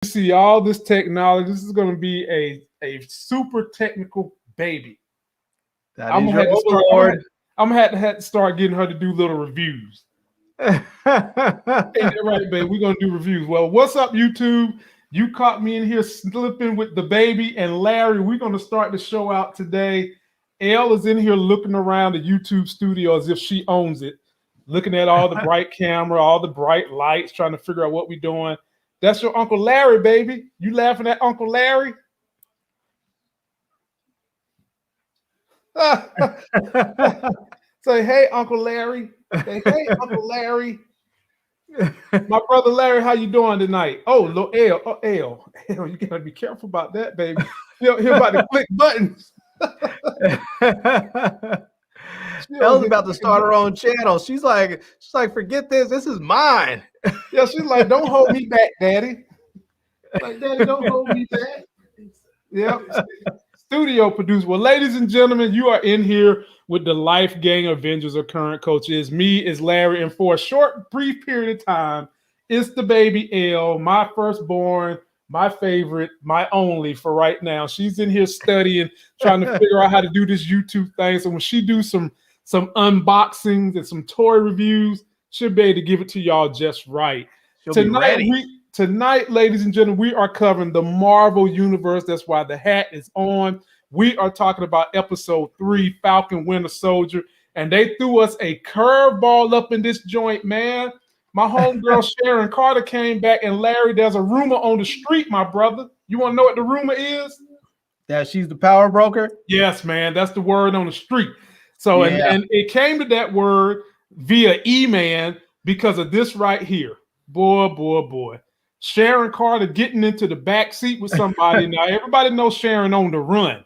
See all this technology. This is going to be a super technical baby. That I'm is gonna your have to start. overlord. I'm gonna have to start getting her to do little reviews. Ain't that right, babe? We're gonna do reviews. Well, what's up, YouTube? You caught me in here slipping with the baby and Larry. We're gonna start the show out today. Elle is in here looking around the YouTube studio as if she owns it, looking at all the bright camera, all the bright lights, trying to figure out what we're doing. That's your Uncle Larry, baby. You laughing at Uncle Larry? Say, hey, Uncle Larry. Say, hey, Uncle Larry. My brother Larry, how you doing tonight? Oh, look, L, you gotta be careful about that, baby. You're about to click buttons. Elle's about to start her own channel. She's like, forget this. This is mine. Yeah, she's like, don't hold me back, Daddy. Like, Daddy, don't hold me back. Yep. Studio producer. Well, ladies and gentlemen, you are in here with the Life Gang Avengers of Current Culture. It's me, it's Larry, and for a short, brief period of time, it's the baby L, my firstborn, my favorite, my only for right now. She's in here studying, trying to figure out how to do this YouTube thing. So when she do some unboxings and some toy reviews, she'll be able to give it to y'all just right. She'll be ready. Tonight, ladies and gentlemen, we are covering the Marvel Universe. That's why the hat is on. We are talking about episode 3, Falcon Winter Soldier. And they threw us a curveball up in this joint, man. My homegirl Sharon Carter came back, and Larry, there's a rumor on the street, my brother. You want to know what the rumor is? That she's the power broker? Yes, man. That's the word on the street. So, yeah. and it came to that word via E-Man because of this right here. Boy. Sharon Carter getting into the back seat with somebody. Now, everybody knows Sharon on the run.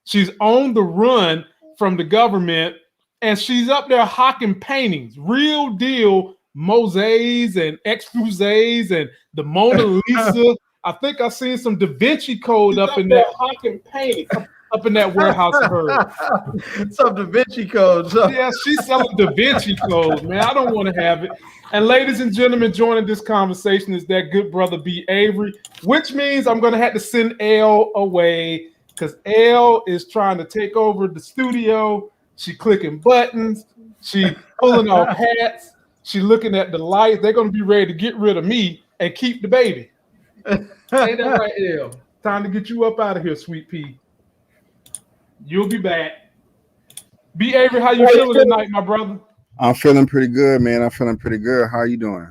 She's on the run from the government, and she's up there hawking paintings, real deal mosaics and exposés and the Mona Lisa. I think I seen some Da Vinci Code up in that hawking painting up in that warehouse of hers. Some Da Vinci Code. Yeah, she's selling Da Vinci clothes, man. I don't want to have it. And ladies and gentlemen, joining this conversation is that good brother B. Avery, which means I'm going to have to send L away because L is trying to take over the studio. She clicking buttons. She pulling off hats. She looking at the lights. They're going to be ready to get rid of me and keep the baby. Ain't that right, L? Time to get you up out of here, sweet pea. You'll be back. B. Avery, how you feeling tonight, my brother? I'm feeling pretty good, man. How you doing?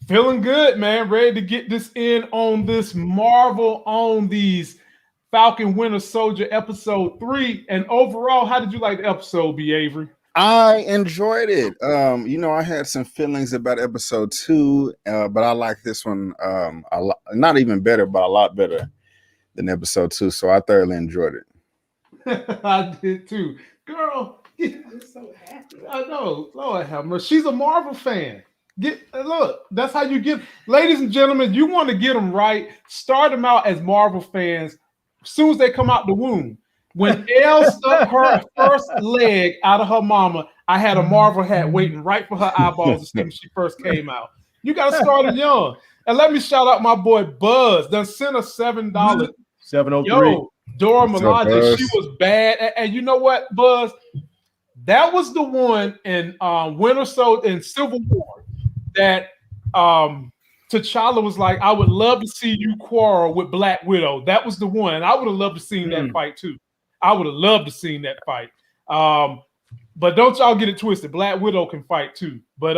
Feeling good, man. Ready to get this in on this Marvel, on these Falcon Winter Soldier episode 3. And overall, how did you like the episode, B. Avery? I enjoyed it. I had some feelings about episode 2, but I like this one a lot, not even better, but a lot better than episode 2. So I thoroughly enjoyed it. I did too. Girl, I'm so happy. I know. Lord have mercy. She's a Marvel fan. Look, that's how you get. Ladies and gentlemen, you want to get them right. Start them out as Marvel fans as soon as they come out the womb. When Elle stuck her first leg out of her mama, I had a Marvel hat waiting right for her eyeballs as soon as she first came out. You got to start it young. And let me shout out my boy Buzz. Done sent us $7. 703. Yo, Dora Milaje, she was bad. And you know what, Buzz? That was the one in Winter Soldier and Civil War that T'Challa was like, I would love to see you quarrel with Black Widow. That was the one. I would have loved to see that fight too. I would have loved to see that fight. But don't y'all get it twisted. Black Widow can fight too. But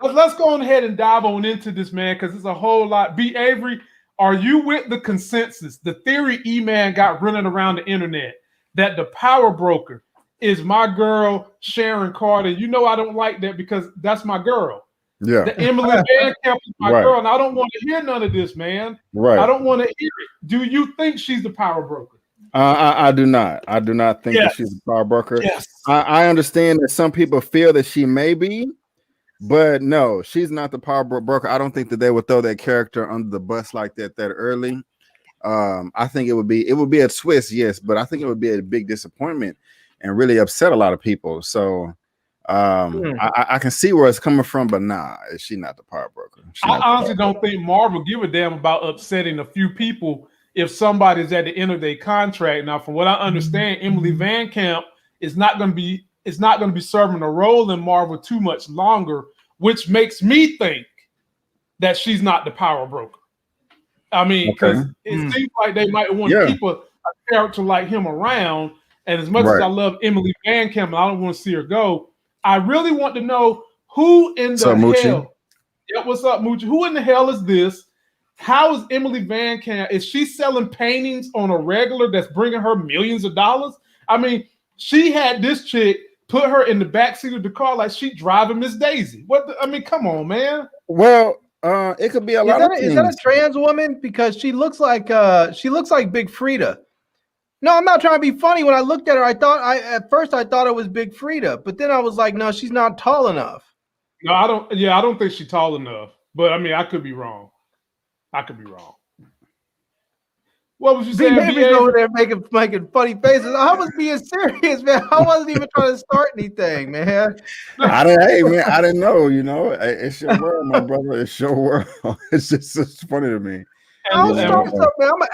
let's go on ahead and dive on into this, man, because it's a whole lot. B. Avery, are you with the consensus, the theory E-Man got running around the internet, that the power broker is my girl, Sharon Carter? You know I don't like that because that's my girl. Yeah. The Emily Van Camp is my girl, and I don't want to hear none of this, man. Right. I don't want to hear it. Do you think she's the power broker? I do not. I do not think that she's a power broker. Yes. I understand that some people feel that she may be, but no, she's not the power broker. I don't think that they would throw that character under the bus like that early. I think it would be a twist, yes, but I think it would be a big disappointment and really upset a lot of people. So I can see where it's coming from, but nah, she's not the power broker. I honestly don't think Marvel give a damn about upsetting a few people if somebody's at the end of their contract. Now, from what I understand, Emily Van Camp is not going to be serving a role in Marvel too much longer, which makes me think that she's not the power broker. I mean, because it seems like they might want to keep a character like him around. And as much as I love Emily Van Camp, and I don't want to see her go, I really want to know who in the hell. Yeah, what's up, Moochie? Who in the hell is this? How is Emily Van Camp? Is she selling paintings on a regular that's bringing her millions of dollars? I mean, she had this chick put her in the backseat of the car like she driving Miss Daisy. I mean, come on, man. Well, it could be a lot of things. Is that a trans woman? Because she looks like Big Frida. No, I'm not trying to be funny. When I looked at her, at first I thought it was Big Frida, but then I was like, no, she's not tall enough. No, I don't. Yeah, I don't think she's tall enough. But I mean, I could be wrong. What was you saying? Baby's over there making funny faces. I was being serious, man. I wasn't even trying to start anything, man. I didn't know. You know, it's your world, my brother. It's your world. It's funny to me. I'll start something, man. I'm an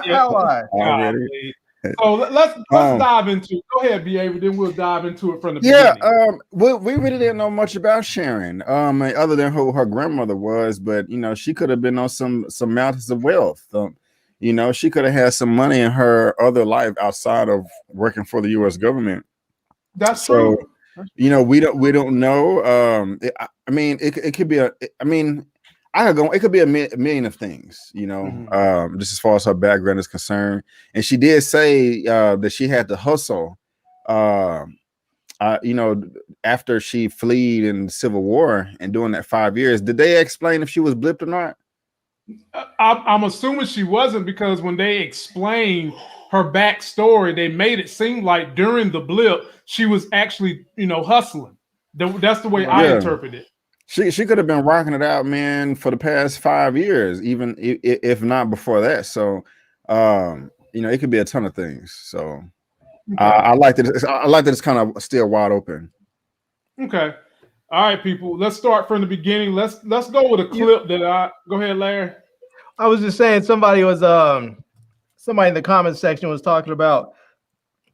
ally. Already. So let's dive into it. Go ahead, BA, then we'll dive into it from the beginning. We really didn't know much about Sharon, other than who her grandmother was, but you know, she could have been on some mountains of wealth. You know, she could have had some money in her other life outside of working for the U.S. government. That's true. You know, we don't know. I mean, it could be it could be a million of things, you know, just as far as her background is concerned. And she did say that she had to hustle, you know, after she fled in the Civil War and doing that 5 years. Did they explain if she was blipped or not? I'm assuming she wasn't, because when they explained her backstory, they made it seem like during the blip, she was actually, you know, hustling. That's the way I interpret it. She could have been rocking it out, man, for the past 5 years, even if not before that. So, you know, it could be a ton of things. So, I like that. I like that it's kind of still wide open. Okay, all right, people. Let's start from the beginning. Let's go with a clip that go ahead, Larry. I was just saying, somebody in the comment section was talking about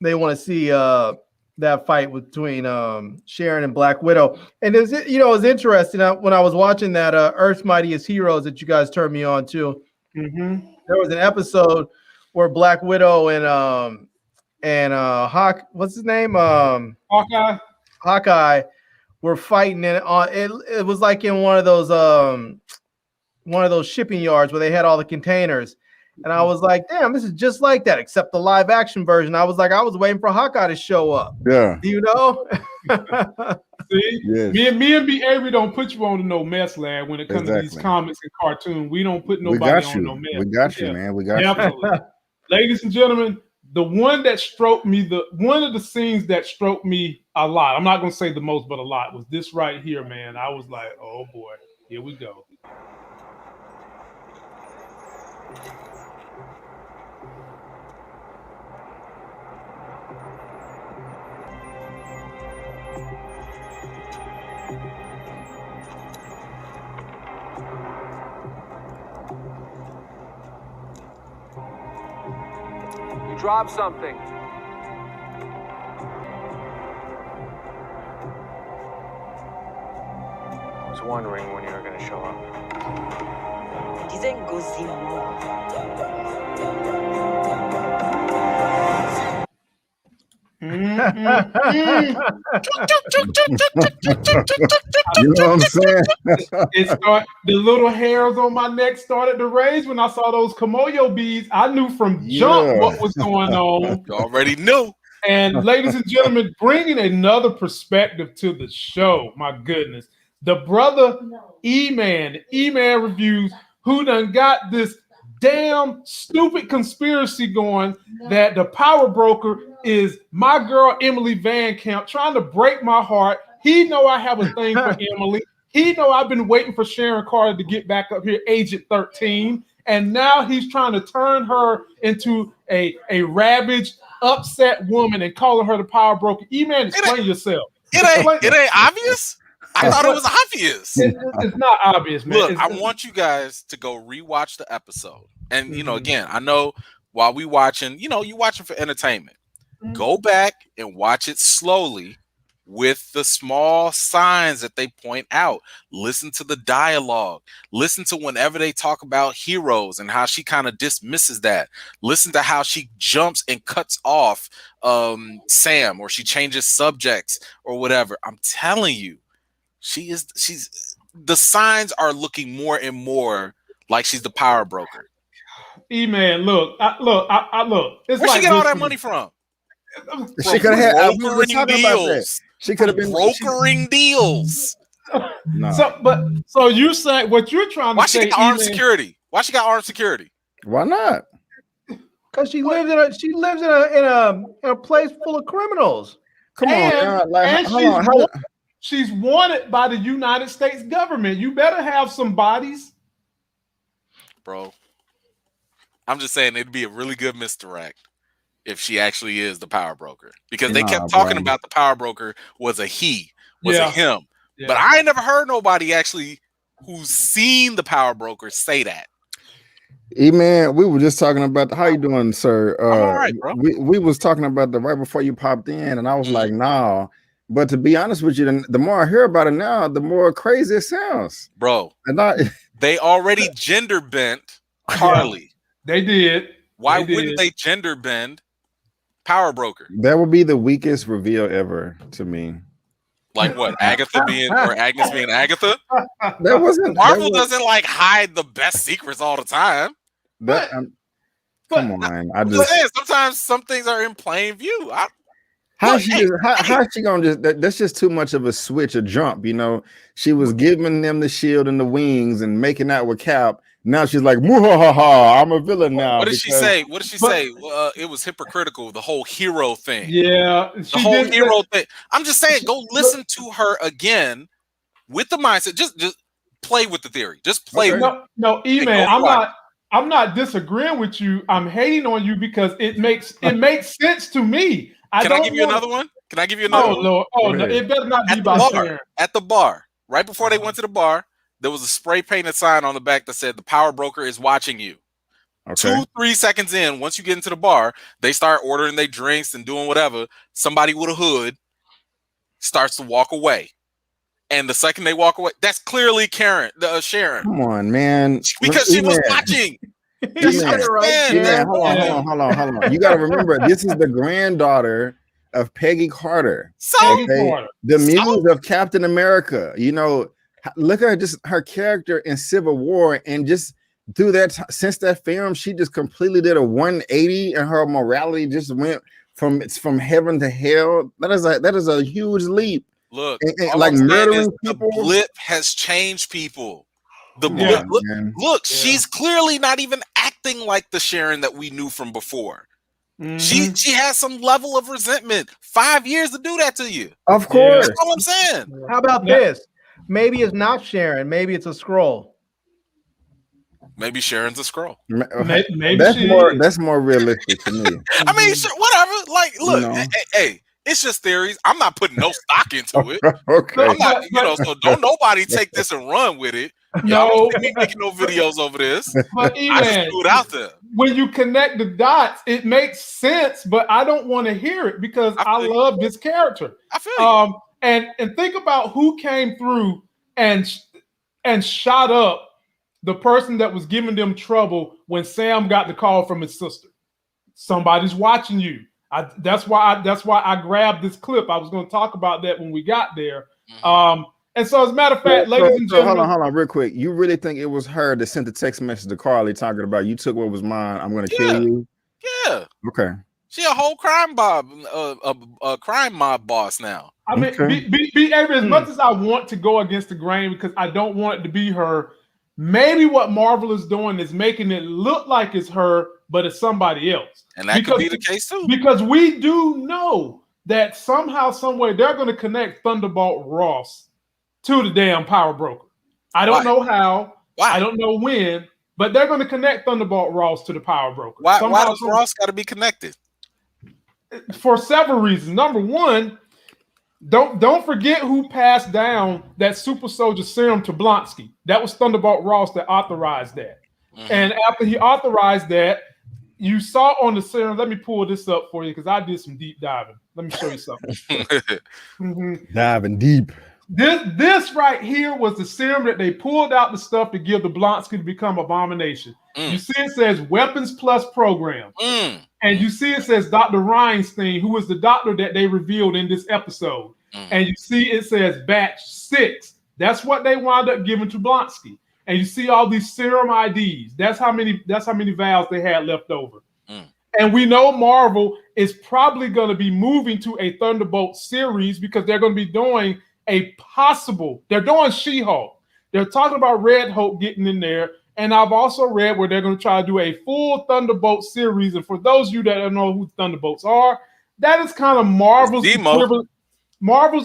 they want to see that fight between Sharon and Black Widow. And it was interesting when I was watching that Earth's Mightiest Heroes that you guys turned me on to. There was an episode where Black Widow and what's his name? Hawkeye were fighting, and it was like in one of those shipping yards where they had all the containers. And I was like, damn, this is just like that, except the live action version. I was waiting for Hawkeye to show up. Yeah. Do you know? See? Yes. Me and B. Avery don't put you on to no mess, lad, when it comes to these comics and cartoons. We don't put nobody on no mess. We got you, man. We got you. Absolutely. Ladies and gentlemen, the one that stroked me, one of the scenes that stroked me a lot, I'm not going to say the most, but a lot, was this right here, man. I was like, oh, boy, here we go. Drop something. I was wondering when you were going to show up. Didn't go see You know what I'm saying? The little hairs on my neck started to raise when I saw those Komoyo beads. I knew from jump what was going on. You already knew. And ladies and gentlemen, bringing another perspective to the show. My goodness, the brother E-Man Reviews, who done got this damn stupid conspiracy going that the power broker is my girl Emily Van Camp, trying to break my heart. He know I have a thing for Emily. He know I've been waiting for Sharon Carter to get back up here, Agent 13, and now he's trying to turn her into a ravaged, upset woman and calling her the power broker. E-Man, explain yourself. It ain't obvious. I thought it was obvious. It's not obvious, man. Look, I want you guys to go rewatch the episode. And, again, I know while we watching, you watching for entertainment. Go back and watch it slowly with the small signs that they point out. Listen to the dialogue. Listen to whenever they talk about heroes and how she kind of dismisses that. Listen to how she jumps and cuts off Sam, or she changes subjects or whatever. I'm telling you, she's the signs are looking more and more like she's the power broker. E-Man, look. It's Where'd she get all that money from? She could have had brokering deals. She could have been brokering deals. No. So you say what you're trying to say? Why she got armed security? Why she got armed security? Why not? Because she lives in a place full of criminals. Come on, she's wanted by the United States government. You better have some bodies, bro. I'm just saying it'd be a really good misdirect if she actually is the power broker, because they kept talking about the power broker was a him. Yeah. But I ain't never heard nobody actually who's seen the power broker say that. Man, we were just talking about how you doing, sir? I'm all right, bro. We was talking about right before you popped in, and I was like, nah. But to be honest with you, the more I hear about it now, the more crazy it sounds, bro. They already gender bent Carly. Yeah, they did. Why wouldn't they gender bend power broker? That would be the weakest reveal ever to me. Like what? Agatha being or Agnes being Agatha? That wasn't Marvel doesn't like hide the best secrets all the time. Come on. Sometimes some things are in plain view. How's she gonna that's just too much of a switch, a jump, She was giving them the shield and the wings and making out with Cap. Now she's like, I'm a villain now. What did she say? It was hypocritical, the whole hero thing. Yeah. The whole hero thing. I'm just saying, go listen to her again with the mindset. Just play with the theory. Just play with it. No, E-Man, I'm not disagreeing with you. I'm hating on you because it makes sense to me. Can I give you another one? Lord. Oh, no, it better not be by Sharon. At the bar, right before they went to the bar, there was a spray painted sign on the back that said the power broker is watching you. Okay. 2-3 seconds in, once you get into the bar, they start ordering their drinks and doing whatever. Somebody with a hood starts to walk away. And the second they walk away, that's clearly Sharon. Come on, man. Because she was watching. Hold on. You got to remember, this is the granddaughter of Peggy Carter. The muse of Captain America. Look at her character in Civil War, and just through that since that film, she just completely did a 180, and her morality just went from heaven to hell. That is a huge leap. Look, and like murdering people. The blip has changed people. Look, she's clearly not even acting like the Sharon that we knew from before. Mm-hmm. She has some level of resentment. 5 years to do that to you. Of course. That's all I'm saying. How about this? Maybe it's not Sharon. Maybe it's a scroll. Maybe Sharon's a scroll. Maybe that's more realistic to me. I mean, whatever. Like, look, hey, it's just theories. I'm not putting no stock into it. Okay. I'm not, so don't nobody take this and run with it. Y'all don't see me making no videos over this. But I just threw it out there. When you connect the dots, it makes sense, but I don't want to hear it because I love this character. I feel you. And think about who came through and shot up the person that was giving them trouble when Sam got the call from his sister. Somebody's watching you. That's why I grabbed this clip. I was going to talk about that when we got there. Mm-hmm. And so, as a matter of fact, ladies and gentlemen, hold on, real quick. You really think it was her that sent the text message to Carly talking about you took what was mine? I'm going to kill you. Yeah. Okay. She a whole crime mob boss now. I mean, be as much as I want to go against the grain because I don't want it to be her. Maybe what Marvel is doing is making it look like it's her, but it's somebody else. And that could be the case too. Because we do know that somehow, someway, they're going to connect Thunderbolt Ross to the damn power broker. I don't know how. Why? I don't know when, but they're going to connect Thunderbolt Ross to the power broker. Why does Ross got to be connected? For several reasons. Number one, Don't forget who passed down that super soldier serum to Blonsky. That was Thunderbolt Ross that authorized that. And after he authorized that, you saw on the serum. Let me pull this up for you because I did some deep diving. Let me show you something. Diving deep. This right here was the serum that they pulled out the stuff to give the Blonsky to become Abomination. You see it says Weapons Plus Program. And you see it says Dr. Reinstein, who was the doctor that they revealed in this episode. And you see it says Batch 6. That's what they wound up giving to Blonsky. And you see all these serum IDs. That's how many vials they had left over. And we know Marvel is probably going to be moving to a Thunderbolt series because they're going to be doing they're doing She-Hulk. They're talking about Red Hulk getting in there. And I've also read where they're going to try to do a full Thunderbolt series. And for those of you that don't know who Thunderbolts are, that is kind of Marvel's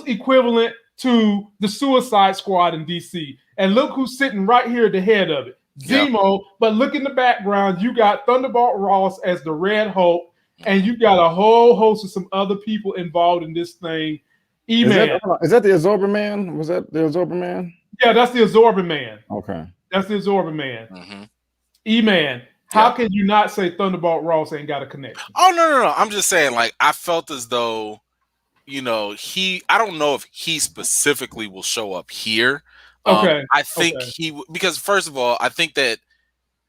equivalent to the Suicide Squad in DC. And look who's sitting right here at the head of it. Zeemo. But look in the background, you got Thunderbolt Ross as the Red Hulk. And you got a whole host of some other people involved in this thing. E-Man. Is that the Absorber Man? Was that the Absorber Man? Yeah, that's the Absorber Man. Okay. That's the Absorber Man. E-Man. How can you not say Thunderbolt Ross ain't got a connection? Oh, no. I'm just saying, like, I felt as though, I don't know if he specifically will show up here. I think because first of all, I think that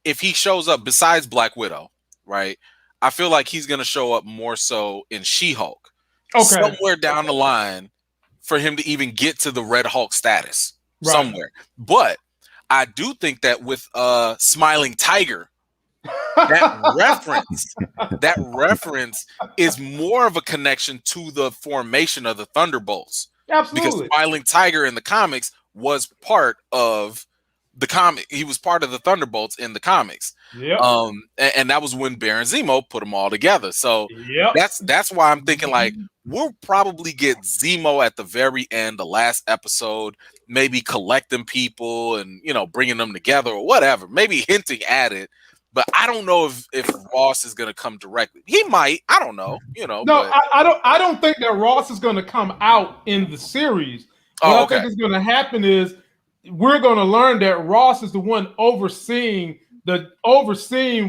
if he shows up besides Black Widow, right, I feel like he's going to show up more so in She-Hulk. Somewhere down the line for him to even get to the Red Hulk status somewhere. But I do think that with Smiling Tiger, that reference is more of a connection to the formation of the Thunderbolts. Absolutely. Because Smiling Tiger in the comics was part of the comic. He was part of the Thunderbolts in the comics. And that was when Baron Zemo put them all together. So that's why I'm thinking like we'll probably get Zemo at the very end, the last episode, maybe collecting people and bringing them together or whatever, maybe hinting at it. But I don't know if Ross is going to come directly. He might. I don't know. No, but I don't think that Ross is going to come out in the series. What I think is going to happen is we're going to learn that Ross is the one overseeing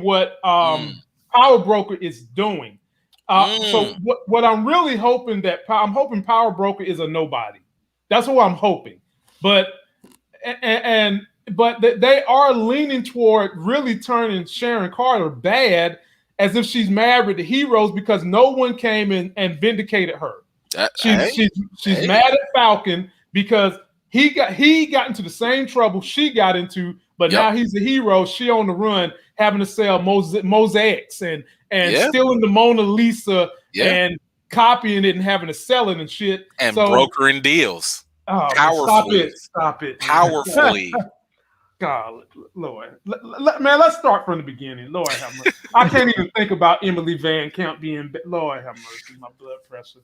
what Power Broker is doing. So what I'm really hoping I'm hoping Power Broker is a nobody. That's what I'm hoping. But they are leaning toward really turning Sharon Carter bad, as if she's married to heroes because no one came in and vindicated her. She's mad at Falcon because he got into the same trouble she got into, but now he's a hero. She on the run, having to sell mosaics and stealing the Mona Lisa and copying it and having to sell it and shit. And brokering deals. Oh, powerfully. Stop it. Powerfully. God, Lord. Man, let's start from the beginning. Lord have mercy. I can't even think about Emily Van Camp being... Lord have mercy, my blood pressure.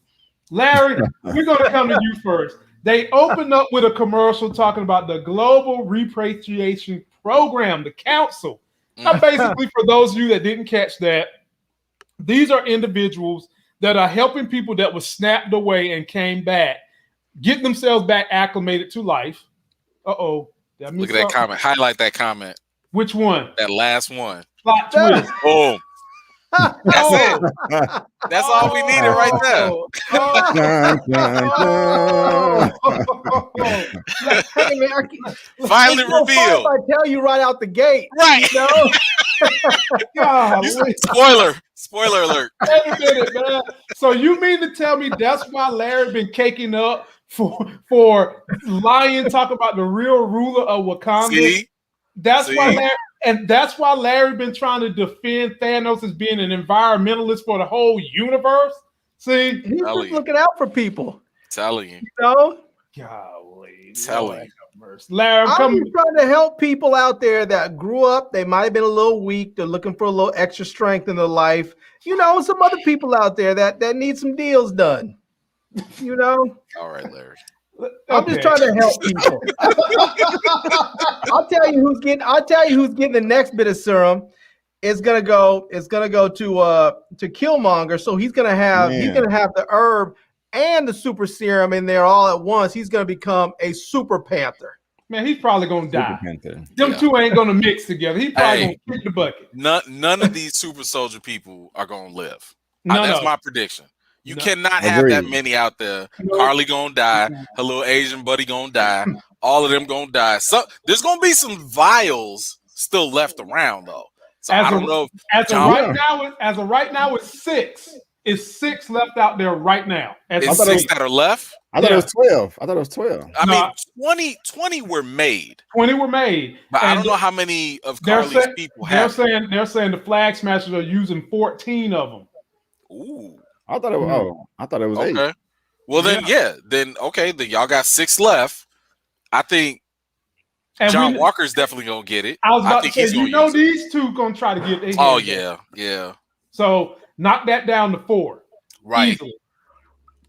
Larry, we're going to come to you first. They opened up with a commercial talking about the Global Repatriation Program, the council. Now, basically, for those of you that didn't catch that, these are individuals that are helping people that were snapped away and came back, get themselves back acclimated to life. Uh-oh. Look at that comment. Highlight that comment. Which one? That last one. Plot twist. Boom. That's it. That's all we needed right there. Hey, man, finally revealed. I tell you right out the gate. Right. Spoiler alert. Wait a minute, man. So you mean to tell me that's why Larry been caking up for lying, talking about the real ruler of Wakanda? See? That's why Larry been trying to defend Thanos as being an environmentalist for the whole universe. See, he's just looking out for people. Telling you. Golly. Telling you. Larry, I'm just trying to help people out there that grew up. They might have been a little weak. They're looking for a little extra strength in their life. Some other people out there that need some deals done. All right, Larry. I'm just trying to help people. I'll tell you who's getting the next bit of serum. It's gonna go to Killmonger. So he's gonna have the herb and the super serum in there all at once, he's going to become a super panther. Man, he's probably gonna die. Panther. Them two ain't gonna mix together. He probably gonna kick the bucket. None of these super soldier people are gonna live. None That's of my prediction. You No. cannot have that many out there. No. Carly gonna die. Her little Asian buddy gonna die. All of them gonna die. So there's gonna be some vials still left around though. So I don't know. As of right now, it's 6. It's 6 left out there right now. It's 6 that are left. I thought it was 12. I thought it was 12. I mean, 20 were made. 20 were made. But I don't know how many of Carly's people have. They're saying the Flag Smashers are using 14 of them. Ooh. I thought it was. I thought it was 8. Well, then then y'all got 6 left. I think John Walker's definitely gonna get it. I was about to say, these two gonna try to get their hands. Yeah. So knock that down to 4. Right. Easily.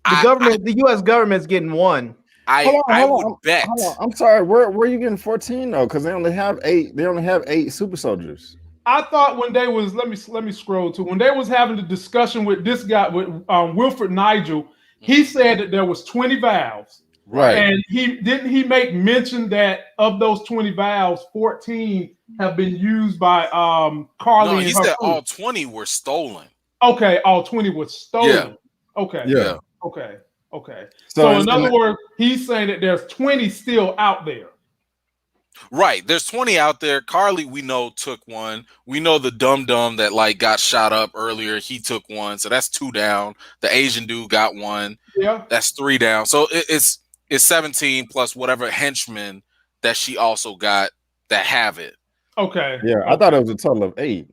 The U.S. government's getting 1. I would bet. I'm sorry. Where are you getting 14 though? Because they only have 8. They only have 8 super soldiers. I thought when they was let me scroll to when they was having the discussion with this guy with Wilfred Nigel, he said that there was 20 valves. Right. And he make mention that of those 20 valves, 14 have been used by Carly. No, and he her said crew. all 20 were stolen. Okay, all 20 were stolen. Yeah. Okay. Yeah. Okay. So in other words, he's saying that there's 20 still out there. Right. There's 20 out there. Carly, we know, took one. We know the dum-dum that got shot up earlier. He took one. So that's 2 down. The Asian dude got one. Yeah. That's 3 down. So it's 17 plus whatever henchmen that she also got that have it. Okay. Yeah, I thought it was a total of 8.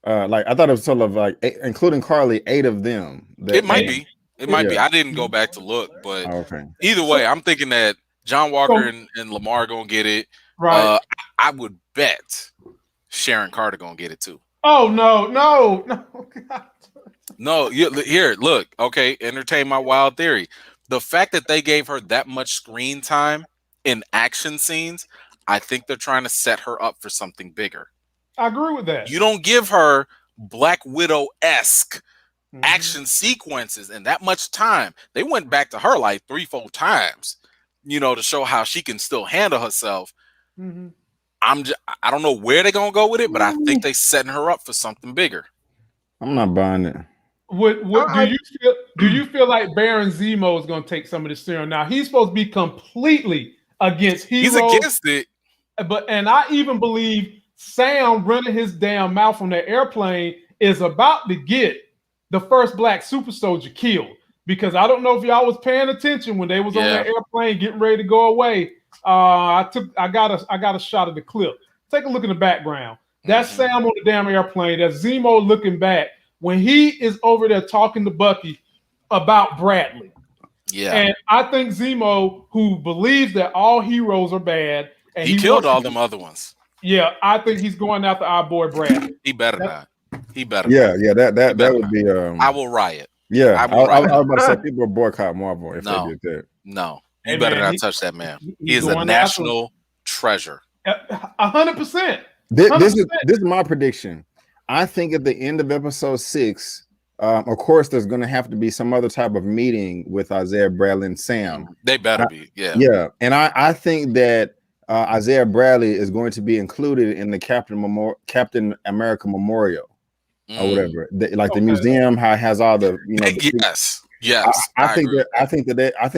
I thought it was a total of 8, including Carly, 8 of them. It might be. It might be. I didn't go back to look, but either way, I'm thinking that John Walker and Lamar gonna get it. Right. I would bet Sharon Carter gonna get it too. Oh no. God. No, here, look. Okay, entertain my wild theory. The fact that they gave her that much screen time in action scenes, I think they're trying to set her up for something bigger. I agree with that. You don't give her Black Widow-esque action sequences and that much time. They went back to her like 3-4 times, to show how she can still handle herself. I don't know where they're gonna go with it, but I think they're setting her up for something bigger. I'm not buying it. Do you feel like Baron Zemo is going to take some of this serum? Now he's supposed to be completely against heroes. He's against it, and I even believe Sam running his damn mouth on that airplane is about to get the first black super soldier killed. Because I don't know if y'all was paying attention when they was on that airplane getting ready to go away. I got a shot of the clip. Take a look in the background. That's Sam on the damn airplane. That's Zemo looking back when he is over there talking to Bucky about Bradley. Yeah. And I think Zemo, who believes that all heroes are bad, and he killed all them other ones. Yeah, I think he's going after our boy Bradley. He better not. He better. Yeah, that would be. I will riot. Yeah, I was about to say people will boycott Marvel if they did that. No, you better not touch that man. He is a national treasure. 100%. This is my prediction. I think at the end of episode 6, of course, there's going to have to be some other type of meeting with Isaiah Bradley and Sam. They better be, yeah. Yeah, and I think that Isaiah Bradley is going to be included in the Captain America Memorial or whatever. The museum has all the yes. I think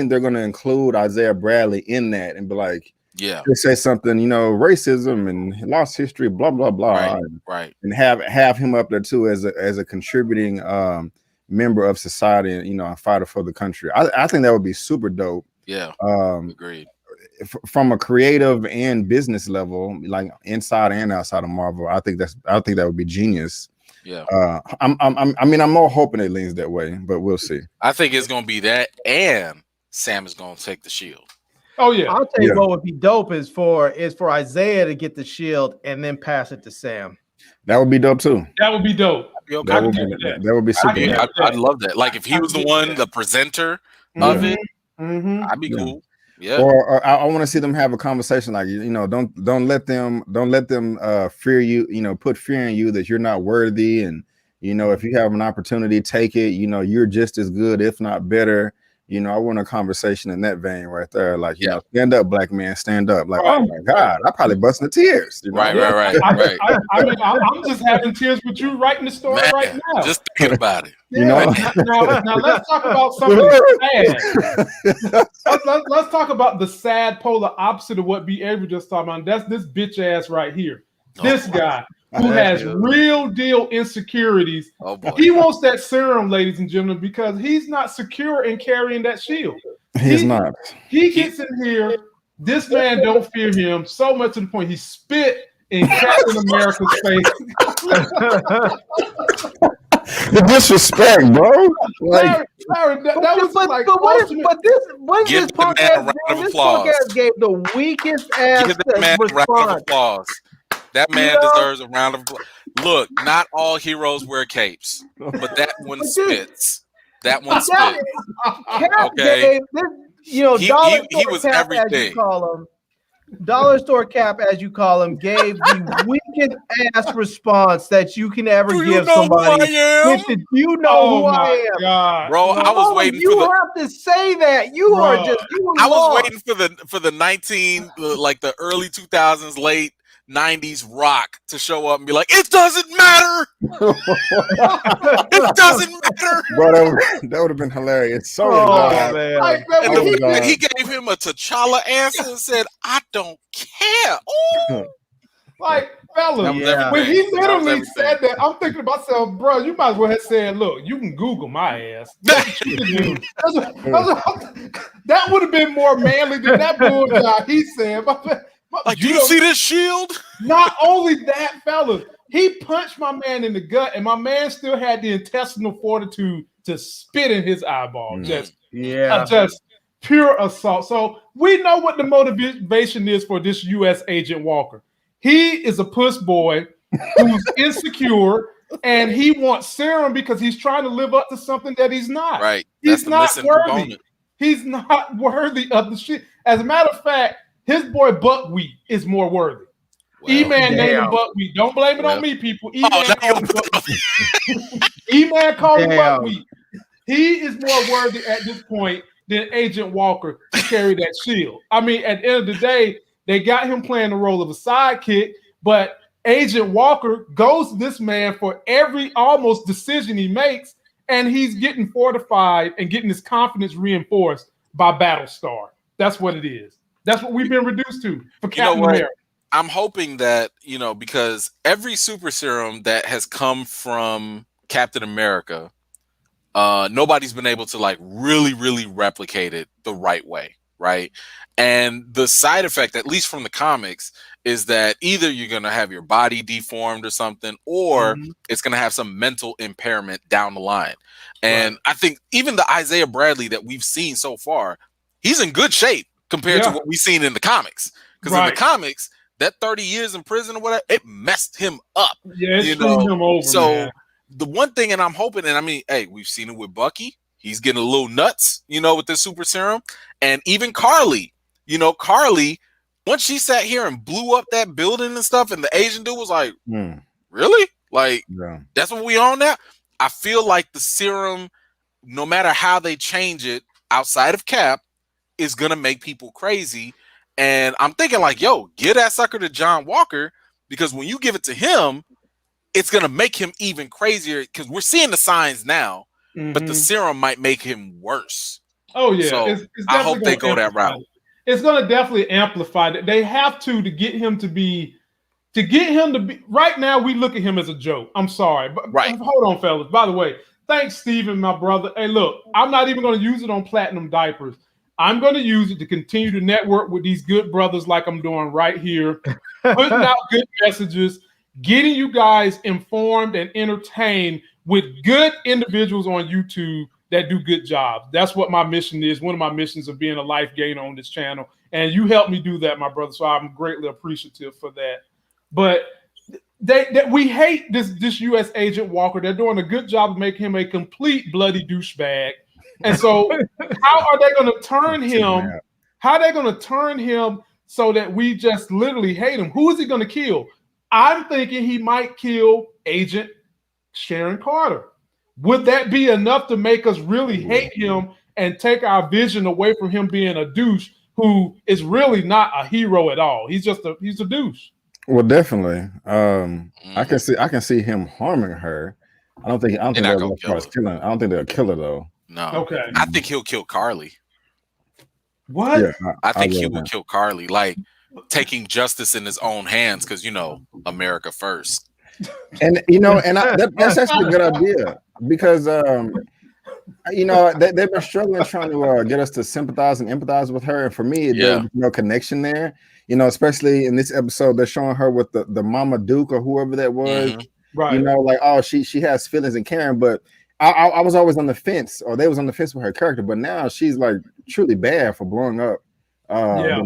they're going to include Isaiah Bradley in that and be like, they say something, racism and lost history, blah blah blah, right, and have him up there too as a contributing member of society, and a fighter for the country. I think that would be super dope. Yeah, agreed. From a creative and business level, like inside and outside of Marvel, I think that would be genius. Yeah, I'm more hoping it leans that way, but we'll see. I think it's gonna be that, and Sam is gonna take the shield. Oh yeah, I'll tell you what would be dope is for Isaiah to get the shield and then pass it to Sam. That would be dope too. That would be dope. That would be super. I'd love that. Like if he was the one, the presenter of it, I'd be cool. Yeah. Or I want to see them have a conversation like don't let them fear you. Put fear in you that you're not worthy, and You know, if you have an opportunity, take it. You know, you're just as good, if not better. You know, I want a conversation in that vein right there. Like, you know, stand up, black man, stand up. Like, oh my God, I probably bust into tears. You know? Right. I mean, I'm just having tears with you writing the story right now. Just thinking about it. You know? Now let's talk about something sad. Let's talk about the sad polar opposite of what B. Avery just talked about. That's this bitch ass right here. This guy who has real deal insecurities. Oh boy. He wants that serum, ladies and gentlemen, because he's not secure in carrying that shield. He's not. He gets in here. This man don't fear him so much to the point he spit in Captain America's face. The disrespect, bro. Like, that was like. What is this podcast? This podcast gave the weakest ass Give that man a round of response. applause. That man deserves a round of applause. Look, not all heroes wear capes, but that one spits. That one spits. Okay. You know, He was Cap, everything. as you call him. Dollar store Cap, as you call him, gave the weakest ass response that you can ever give somebody. You know who I am, God. Bro. I was waiting you for the. have to say that. You are just. I was waiting for the the early 2000s, late 90s rock to show up and be like, it doesn't matter. It doesn't matter. Bro, that would have been hilarious. So man. Like, and he gave him a T'Challa answer and said, I don't care. Ooh. Like, fellas, when he literally said that, I'm thinking to myself, bro, you might as well have said, look, you can Google my ass. That would have been more manly than that bullshit he said. Like, do you see this shield? Not only that, fellas, he punched my man in the gut, and my man still had the intestinal fortitude to spit in his eyeball. Just pure assault. So we know what the motivation is for this U.S. Agent Walker. He is a puss boy who's insecure, and he wants serum because he's trying to live up to something that he's not. Right. He's not worthy. He's not worthy of the shit. As a matter of fact, his boy Buckwheat is more worthy. E-Man named him Buckwheat. Don't blame it on me, people. E-Man called him Buckwheat. He is more worthy at this point than Agent Walker to carry that shield. I mean, at the end of the day, they got him playing the role of a sidekick, but Agent Walker goes to this man for every almost decision he makes, and he's getting fortified and getting his confidence reinforced by Battlestar. That's what it is. That's what we've been reduced to for Captain America. I'm hoping that, because every super serum that has come from Captain America, nobody's been able to like really, really replicate it the right way, right? And the side effect, at least from the comics, is that either you're going to have your body deformed or something, or it's going to have some mental impairment down the line. And I think even the Isaiah Bradley that we've seen so far, he's in good shape compared to what we've seen in the comics. Because in the comics, that 30 years in prison or whatever, it messed him up. Yeah, it screwed him over. So man. The one thing, and I'm hoping, and I mean, hey, we've seen it with Bucky. He's getting a little nuts, with this super serum. And even Carly, Carly, once she sat here and blew up that building and stuff, and the Asian dude was like, really? Like, that's what we on now? I feel like the serum, no matter how they change it outside of Cap, is going to make people crazy. And I'm thinking like, yo, give that sucker to John Walker, because when you give it to him, it's going to make him even crazier, because we're seeing the signs now, but the serum might make him worse. Oh, yeah. So it's I hope they go that route. It's going to definitely amplify that. They have to get him to be, right now we look at him as a joke. I'm sorry. But hold on, fellas. By the way, thanks, Steven, my brother. Hey, look, I'm not even going to use it on Platinum Diapers. I'm going to use it to continue to network with these good brothers like I'm doing right here, putting out good messages, getting you guys informed and entertained with good individuals on YouTube that do good jobs. That's what my mission is. One of my missions of being a life gainer on this channel. And you helped me do that, my brother. So I'm greatly appreciative for that. But we hate this U.S. Agent Walker. They're doing a good job of making him a complete bloody douchebag. And so how are they going to turn him? How are they going to turn him so that we just literally hate him? Who is he going to kill? I'm thinking he might kill Agent Sharon Carter. Would that be enough to make us really hate him and take our vision away from him being a douche who is really not a hero at all? He's a douche. Well, definitely. I can see him harming her. I don't think they'll go as far as killing. I don't think they'll kill her though. No. Okay. I think he'll kill Carly. What? Yeah, I think he would kill Carly, like taking justice in his own hands, because America first. And that's actually a good idea, because they've been struggling trying to get us to sympathize and empathize with her, and for me, there's no connection there. Especially in this episode, they're showing her with the Mama Duke or whoever that was. Right. Like, oh, she has feelings and caring, but I was always on the fence, or they was on the fence with her character, but now she's like truly bad for blowing up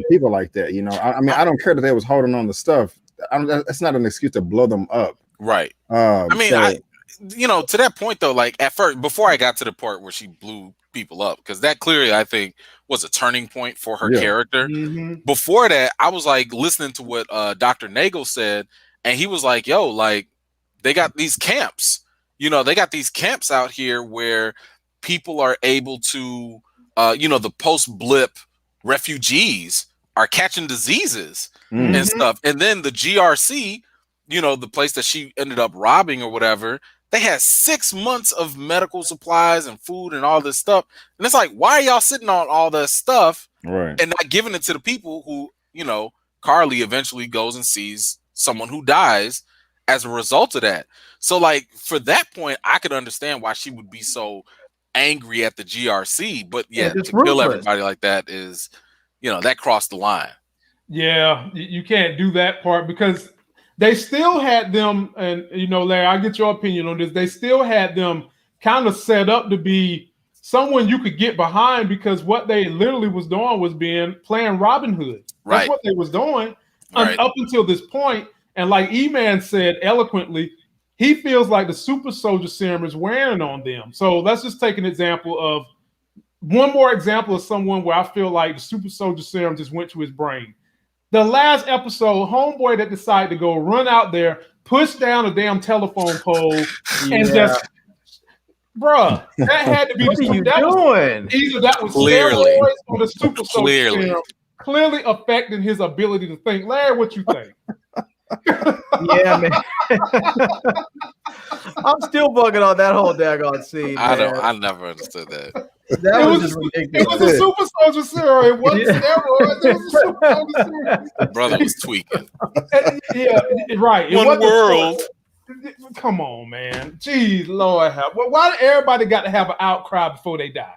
people like that. I mean, I don't care that they was holding on to stuff. That's not an excuse to blow them up. Right. To that point though, like at first, before I got to the part where she blew people up, because that clearly I think was a turning point for her character. Before that, I was like listening to what Dr. Nagel said, and he was like, yo, like they got these camps. They got these camps out here where people are able to, the post-blip refugees are catching diseases and stuff. And then the GRC, the place that she ended up robbing or whatever, they had 6 months of medical supplies and food and all this stuff. And it's like, why are y'all sitting on all this stuff and not giving it to the people who, Carly eventually goes and sees someone who dies as a result of that. So like for that point, I could understand why she would be so angry at the GRC, but to kill everybody like that is, that crossed the line. Yeah, you can't do that part, because they still had them, and Larry, I'll get your opinion on this. They still had them kind of set up to be someone you could get behind, because what they literally was doing was playing Robin Hood. That's what they was doing up until this point. And like E-Man said eloquently, he feels like the super soldier serum is wearing on them. So let's just take one more example of someone where I feel like the super soldier serum just went to his brain. The last episode, homeboy that decided to go run out there, push down a damn telephone pole, and just, bruh, that had to be what are you doing? Either that was steroids or the super soldier serum, clearly affecting his ability to think. Larry, what you think? Yeah, man. I'm still bugging on that whole daggone scene. I never understood that. That was just ridiculous. It was a super soldier serum. It wasn't steroids. It was a super soldier serum. The brother was tweaking. Right. One world. Come on, man. Jeez, Lord help. Well, why did everybody got to have an outcry before they die?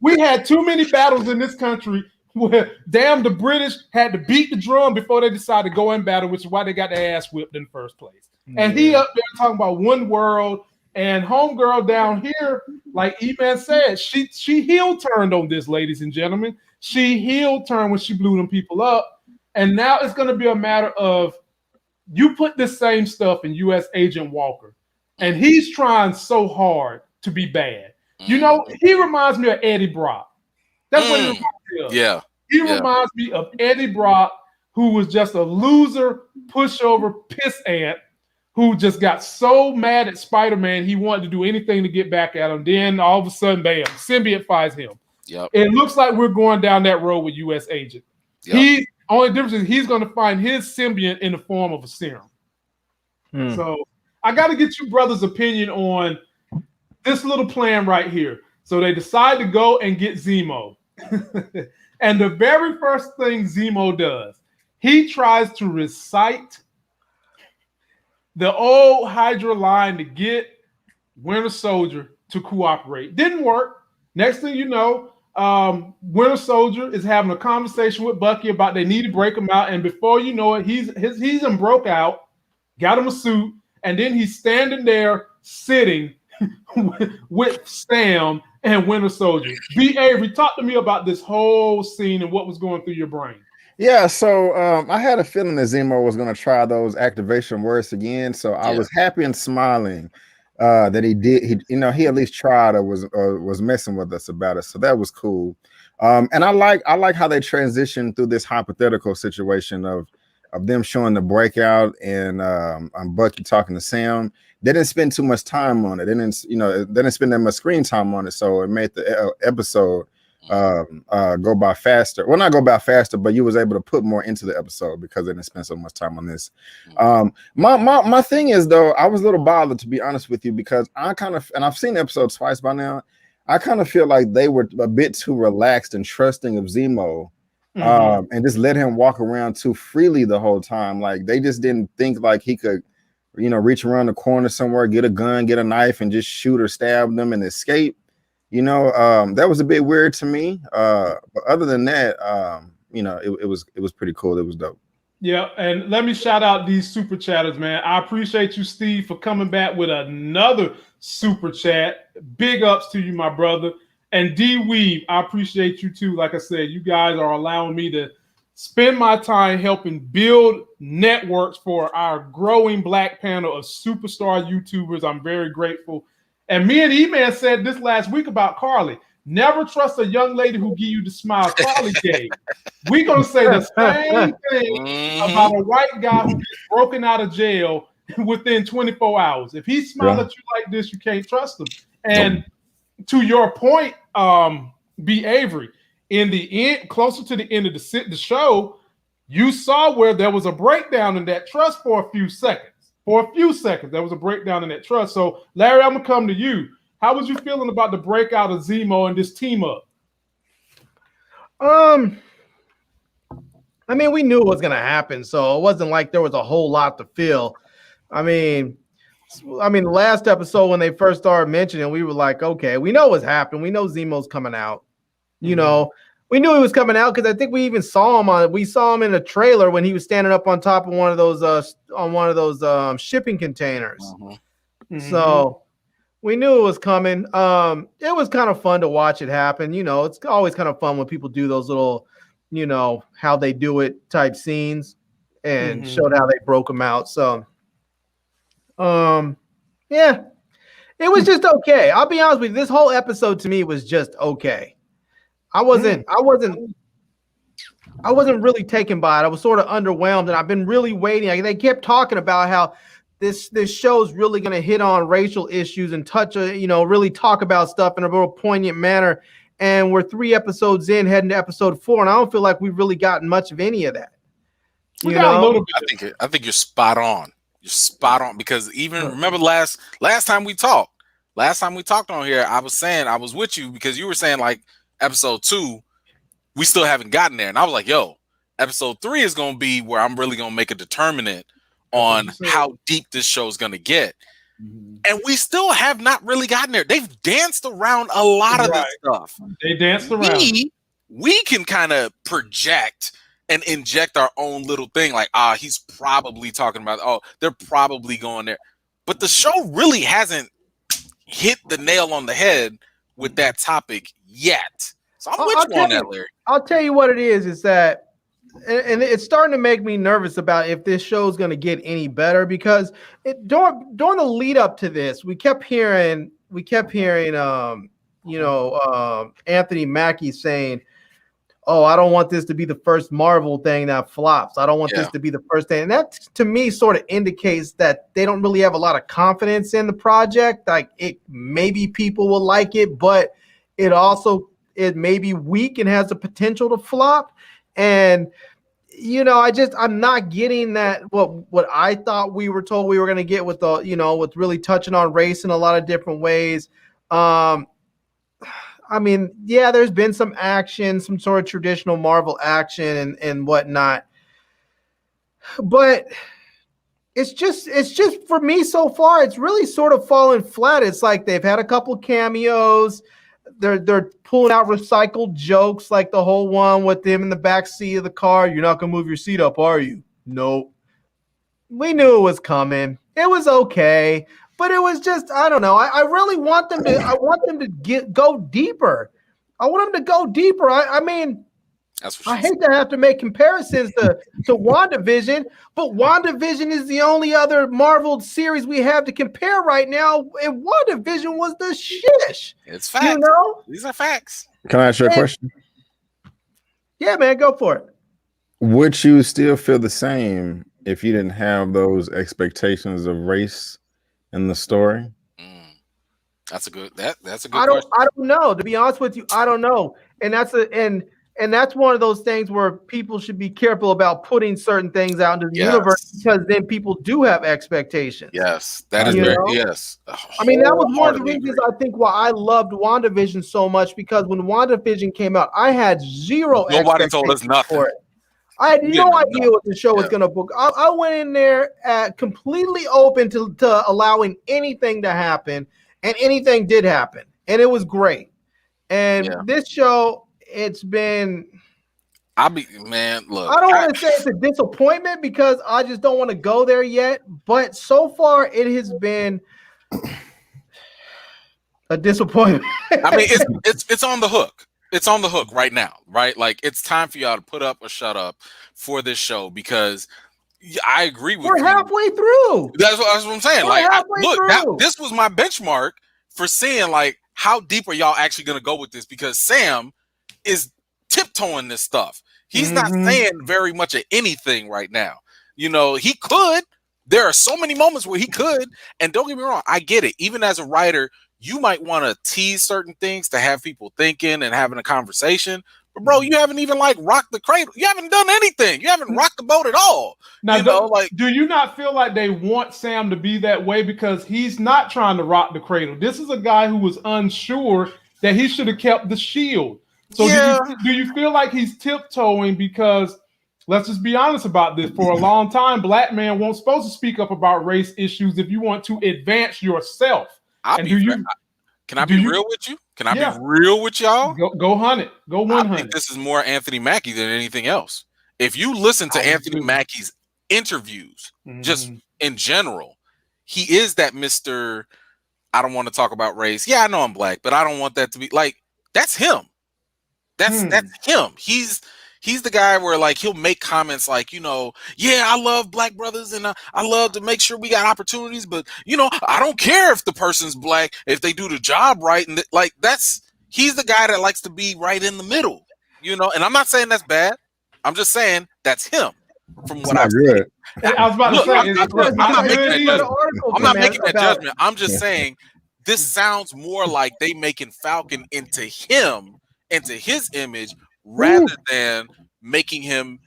We had too many battles in this country where the British had to beat the drum before they decided to go in battle, which is why they got their ass whipped in the first place. And he up there talking about one world, and homegirl down here, like E-Man said, she heel turned on this, ladies and gentlemen. She heel turned when she blew them people up. And now it's going to be a matter of, you put this same stuff in U.S. Agent Walker, and he's trying so hard to be bad. He reminds me of Eddie Brock. That's what he reminds me of. Yeah. He reminds me of Eddie Brock, who was just a loser, pushover, piss ant, who just got so mad at Spider-Man, he wanted to do anything to get back at him. Then all of a sudden, bam, symbiote finds him. Yep. It looks like we're going down that road with U.S. Agent. Yep. Only difference is he's going to find his symbiote in the form of a serum. So I got to get you brothers' opinion on this little plan right here. So they decide to go and get Zeemo. And the very first thing Zeemo does, he tries to recite the old Hydra line to get Winter Soldier to cooperate. Didn't work. Next thing you know, Winter Soldier is having a conversation with Bucky about they need to break him out, and before you know it, he's broke out, got him a suit, and then he's standing there sitting with Sam and Winter Soldier. B. Avery, talk to me about this whole scene and what was going through your brain. Yeah, so I had a feeling that Zeemo was going to try those activation words again, so I was happy and smiling that he did. He at least tried or was messing with us about it, so that was cool. And I like how they transitioned through this hypothetical situation of them showing the breakout and Bucky talking to Sam. they didn't spend too much time on it. They didn't spend that much screen time on it, so it made the episode go by faster. Well, not go by faster, but you was able to put more into the episode because they didn't spend so much time on this. My thing is, though, I was a little bothered, to be honest with you, because I kind of, and I've seen the episode twice by now, I kind of feel like they were a bit too relaxed and trusting of Zeemo, and just let him walk around too freely the whole time. Like, they just didn't think like he could, reach around the corner somewhere, get a gun, get a knife, and just shoot or stab them and escape. That was a bit weird to me. But other than that, it was pretty cool. It was dope. Yeah, and let me shout out these super chatters, man. I appreciate you, Steve, for coming back with another super chat. Big ups to you, my brother. And D Weave, I appreciate you too. Like I said, you guys are allowing me to spend my time helping build networks for our growing black panel of superstar YouTubers. I'm very grateful. And me and E-Man said this last week about Carly. Never trust a young lady who give you the smile Carly gave. We're going to say the same thing about a white guy who gets broken out of jail within 24 hours. If he smiles at you like this, you can't trust him. And to your point, B. Avery, in the end, closer to the end of the show, you saw where there was a breakdown in that trust for a few seconds. There was a breakdown in that trust. So, Larry, I'm going to come to you. How was you feeling about the breakout of Zeemo and this team up? I mean, we knew it was going to happen, so it wasn't like there was a whole lot to feel. I mean, the last episode when they first started mentioning, we were like, okay, we know what's happening. We know Zemo's coming out. We knew he was coming out because I think we even saw him in a trailer when he was standing up on top of one of those shipping containers. So we knew it was coming. It was kind of fun to watch it happen. It's always kind of fun when people do those little, how they do it type scenes and showed how they broke them out. So, yeah, it was just okay. I'll be honest with you. This whole episode to me was just okay. I wasn't really taken by it. I was sort of underwhelmed, and I've been really waiting. They kept talking about how this show's really going to hit on racial issues and touch, really talk about stuff in a real poignant manner. And we're 3 episodes in, heading to episode 4, and I don't feel like we've really gotten much of any of that. We got a little bit. I think you're spot on. You're spot on, because even remember last time we talked on here, I was saying I was with you because you were saying like episode 2, we still haven't gotten there, and I was like, yo, episode 3 is going to be where I'm really going to make a determinant on how deep this show is going to get. And we still have not really gotten there. They've danced around a lot of this stuff. They danced around. We can kind of project and inject our own little thing, like, he's probably talking about, they're probably going there. But the show really hasn't hit the nail on the head with that topic yet. So I'm with you on that, Larry. I'll tell you what it is that, and it's starting to make me nervous about if this show is going to get any better, because during the lead up to this, we kept hearing Anthony Mackie saying, I don't want this to be the first Marvel thing that flops. I don't want this to be the first thing. And that, to me, sort of indicates that they don't really have a lot of confidence in the project. Like, maybe people will like it, but it may be weak and has the potential to flop. And, I'm not getting that what I thought we were told we were going to get with with really touching on race in a lot of different ways. There's been some action, some sort of traditional Marvel action and whatnot. But it's just for me so far, it's really sort of fallen flat. It's like they've had a couple cameos. They're pulling out recycled jokes, like the whole one with them in the back seat of the car. You're not gonna move your seat up, are you? Nope. We knew it was coming. It was okay, but it was just, I don't know. I really want them to. I want them to go deeper. I want them to go deeper. I hate to have to make comparisons to WandaVision, but WandaVision is the only other Marvel series we have to compare right now, and WandaVision was the shish. It's facts. These are facts. Can I ask you a question? Yeah, man, go for it. Would you still feel the same if you didn't have those expectations of race in the story? That's a good that's a good I question. don't know. To be honest with you, I don't know. And that's one of those things where people should be careful about putting certain things out into the universe, because then people do have expectations. Yes, that is very yes. I mean, that was one of the reasons I think why I loved WandaVision so much, because when WandaVision came out, I had zero Nobody told us expectations nothing. for it. I had no idea what the show was going to book. I went in there completely open to allowing anything to happen, and anything did happen, and it was great. And this show, it's been... look. I don't want to say it's a disappointment, because I just don't want to go there yet. But so far, it has been a disappointment. I mean, it's on the hook. It's on the hook right now, right? Like, it's time for y'all to put up or shut up for this show, because I agree with you. We're halfway through. That's what I'm saying. This was my benchmark for seeing, like, how deep are y'all actually going to go with this, because Sam is tiptoeing this stuff. He's not saying very much of anything right now. You know, he could. There are so many moments where he could. And don't get me wrong, I get it. Even as a writer, you might want to tease certain things to have people thinking and having a conversation. But bro, you haven't even like rocked the cradle. You haven't done anything. You haven't rocked the boat at all. Now, do you not feel like they want Sam to be that way, because he's not trying to rock the cradle? This is a guy who was unsure that he should have kept the shield. So do you feel like he's tiptoeing? Because let's just be honest about this. For a long time, black men weren't supposed to speak up about race issues if you want to advance yourself. Can I be real with you? Can I be real with y'all? Go hunt it. Go 100. I think this is more Anthony Mackie than anything else. If you listen to Anthony Mackie's interviews, just in general, he is that Mr. I don't want to talk about race. Yeah, I know I'm black, but I don't want that to be like, that's him. That's him. He's the guy where like he'll make comments like, you know, yeah, I love black brothers and I love to make sure we got opportunities, but you know, I don't care if the person's black if they do the job right, and like he's the guy that likes to be right in the middle, you know. And I'm not saying that's bad. I'm just saying that's him. From what I've seen. I was about to say, I'm not making that judgment. I'm just saying this sounds more like they making Falcon into him, into his image, rather than making him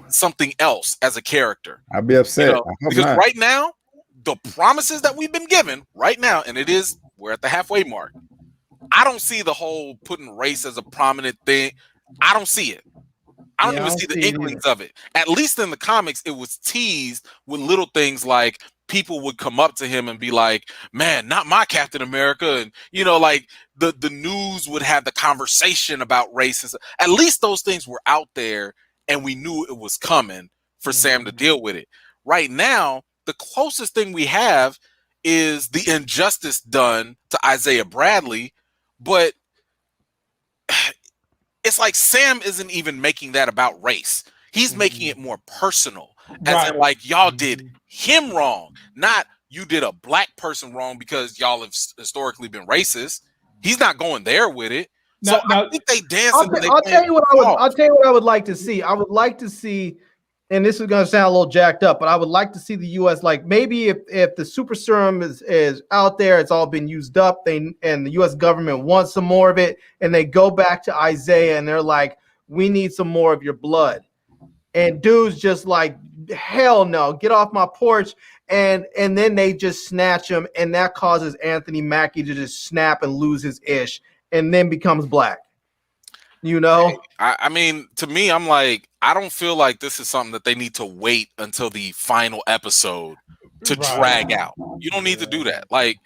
something else as a character. I'd be upset. You know, because right now, the promises that we've been given right now, and we're at the halfway mark. I don't see the whole putting race as a prominent thing. I don't see it. I don't even see the inklings of it. At least in the comics, it was teased with little things like people would come up to him and be like, man, not my Captain America. And, you know, like the news would have the conversation about racism. At least those things were out there and we knew it was coming for Sam to deal with it. Right now, the closest thing we have is the injustice done to Isaiah Bradley, but it's like Sam isn't even making that about race. He's making it more personal. As in, like, y'all did him wrong, not you did a black person wrong because y'all have historically been racist. He's not going there with it. So I think they dance. I'll tell you what I would like to see. I would like to see, and this is going to sound a little jacked up, but I would like to see the U.S. like maybe if the super serum is out there, it's all been used up, and the U.S. government wants some more of it, and they go back to Isaiah and they're like, we need some more of your blood. And dude's just like, hell no, get off my porch. And then they just snatch him, and that causes Anthony Mackie to just snap and lose his ish and then becomes black. You know? I mean, to me, I'm like, I don't feel like this is something that they need to wait until the final episode to drag out. You don't need to do that. Like,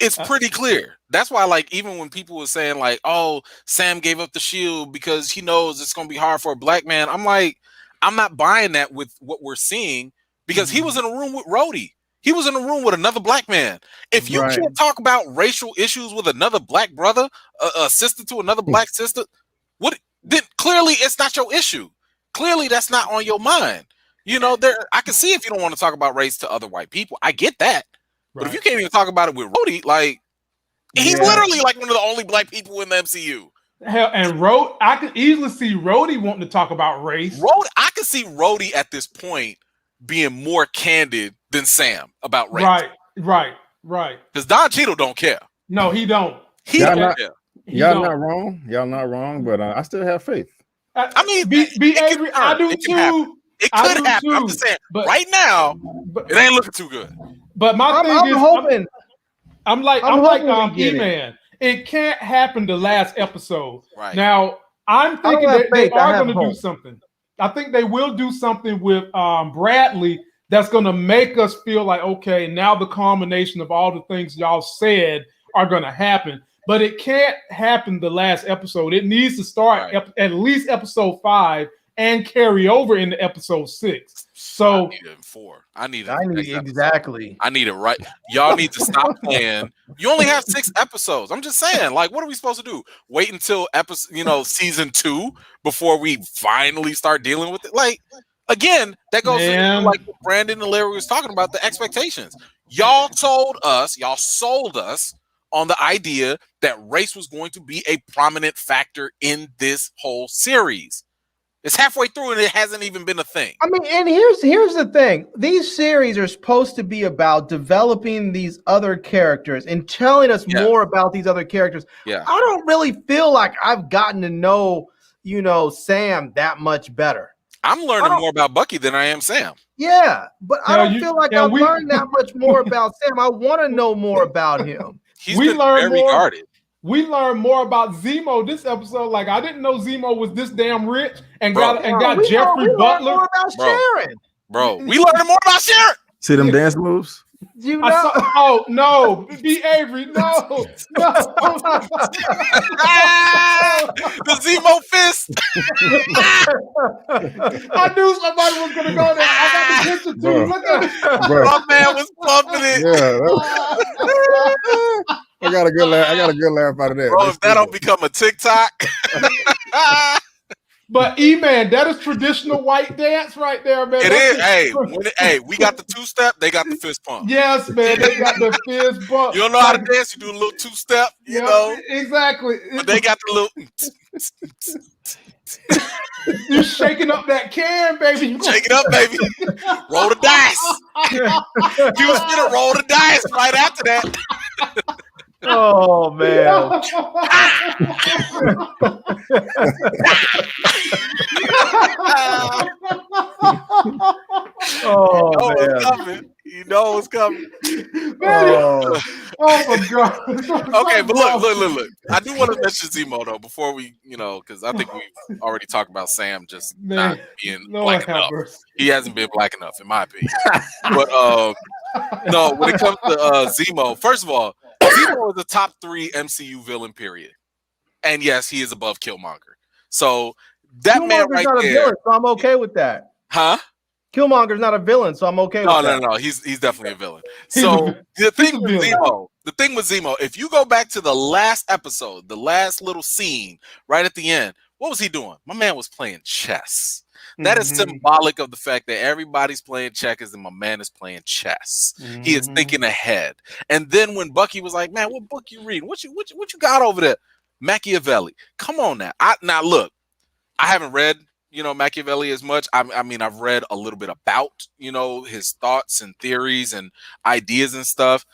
it's pretty clear. That's why, like, even when people were saying, like, oh, Sam gave up the shield because he knows it's going to be hard for a black man, I'm like, I'm not buying that with what we're seeing, because he was in a room with Rhodey. He was in a room with another black man. If you can't talk about racial issues with another black brother, a sister to another black sister, then clearly it's not your issue. Clearly that's not on your mind. You know, I can see if you don't want to talk about race to other white people. I get that. But if you can't even talk about it with Rhodey, like, he's literally like one of the only black people in the MCU. Hell, and I could easily see Rhodey wanting to talk about race. I could see Rhodey at this point being more candid than Sam about race. Right. Right. Because Don Cheadle don't care. No, he don't. He Y'all don't not- care. Y'all not wrong. Y'all not wrong, but I still have faith. I mean, be Avery. I do too. It could happen. I'm just saying. But right now, it ain't looking too good. But my thing is, hoping. I'm like E-Man. It can't happen the last episode. Right. Now, I'm thinking that they are going to do hope. something. I think they will do something with Bradley that's going to make us feel like, okay, now the culmination of all the things y'all said are going to happen. But it can't happen the last episode. It needs to start at least episode 5 and carry over into episode 6. So I need it in 4. I need exactly. I need it right. Y'all need to stop playing. You only have 6 episodes. I'm just saying, like, what are we supposed to do? Wait until season 2 before we finally start dealing with it? Like, again, that goes to like what Brandon and Larry was talking about, the expectations. Y'all sold us on the idea that race was going to be a prominent factor in this whole series. It's halfway through and it hasn't even been a thing. I mean, and here's the thing. These series are supposed to be about developing these other characters and telling us more about these other characters. Yeah. I don't really feel like I've gotten to know, Sam that much better. I'm learning more about Bucky than I am Sam. Yeah, but I don't feel like I've learned that much more about Sam. I want to know more about him. He's been very guarded. We learned more about Zeemo this episode. Like, I didn't know Zeemo was this damn rich and got Jeffrey Butler. More about Sharon. Bro, we learned more about Sharon. See them dance moves? Oh no, be Avery, no. The Zeemo fist. I knew somebody was gonna go there. I got the picture too. Look at it. My man was pumping it. Yeah. I got a good laugh out of that. Bro, if that don't become a TikTok. But E-Man, that is traditional white dance right there, man. It is. Hey, we got the 2-step, they got the fist pump. Yes, man, they got the fist pump. You don't know how to dance, you do a little 2-step, you know. Exactly. But they got the little you shaking up that can, baby. Shake it up, baby. Roll the dice. You was gonna roll the dice right after that. Oh man. You know it's coming. Oh my God. Okay, but look. I do want to mention Zeemo though before we, because I think we've already talked about Sam just not being black enough. He hasn't been black enough, in my opinion. But no, when it comes to Zeemo, first of all, Zeemo is a top 3 MCU villain, period. And yes, he is above Killmonger. So that man right not there. A villain, so I'm okay with that. Huh? Killmonger's not a villain, so I'm okay with that. No. He's definitely a villain. So the thing with Zeemo, if you go back to the last episode, the last little scene right at the end, what was he doing? My man was playing chess. That is symbolic of the fact that everybody's playing checkers and my man is playing chess. He is thinking ahead. And then when Bucky was like, "Man, what book you reading? What you got over there?" Machiavelli. Come on now. Now look, I haven't read Machiavelli as much. I mean, I've read a little bit about his thoughts and theories and ideas and stuff.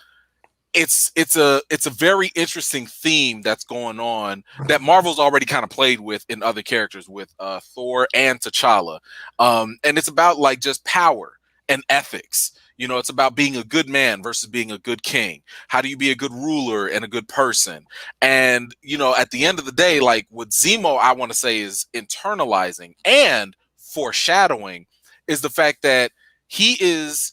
It's a very interesting theme that's going on that Marvel's already kind of played with in other characters with Thor and T'Challa, and it's about like just power and ethics. It's about being a good man versus being a good king. How do you be a good ruler and a good person? And at the end of the day, like what Zeemo, I want to say, is internalizing and foreshadowing is the fact that he is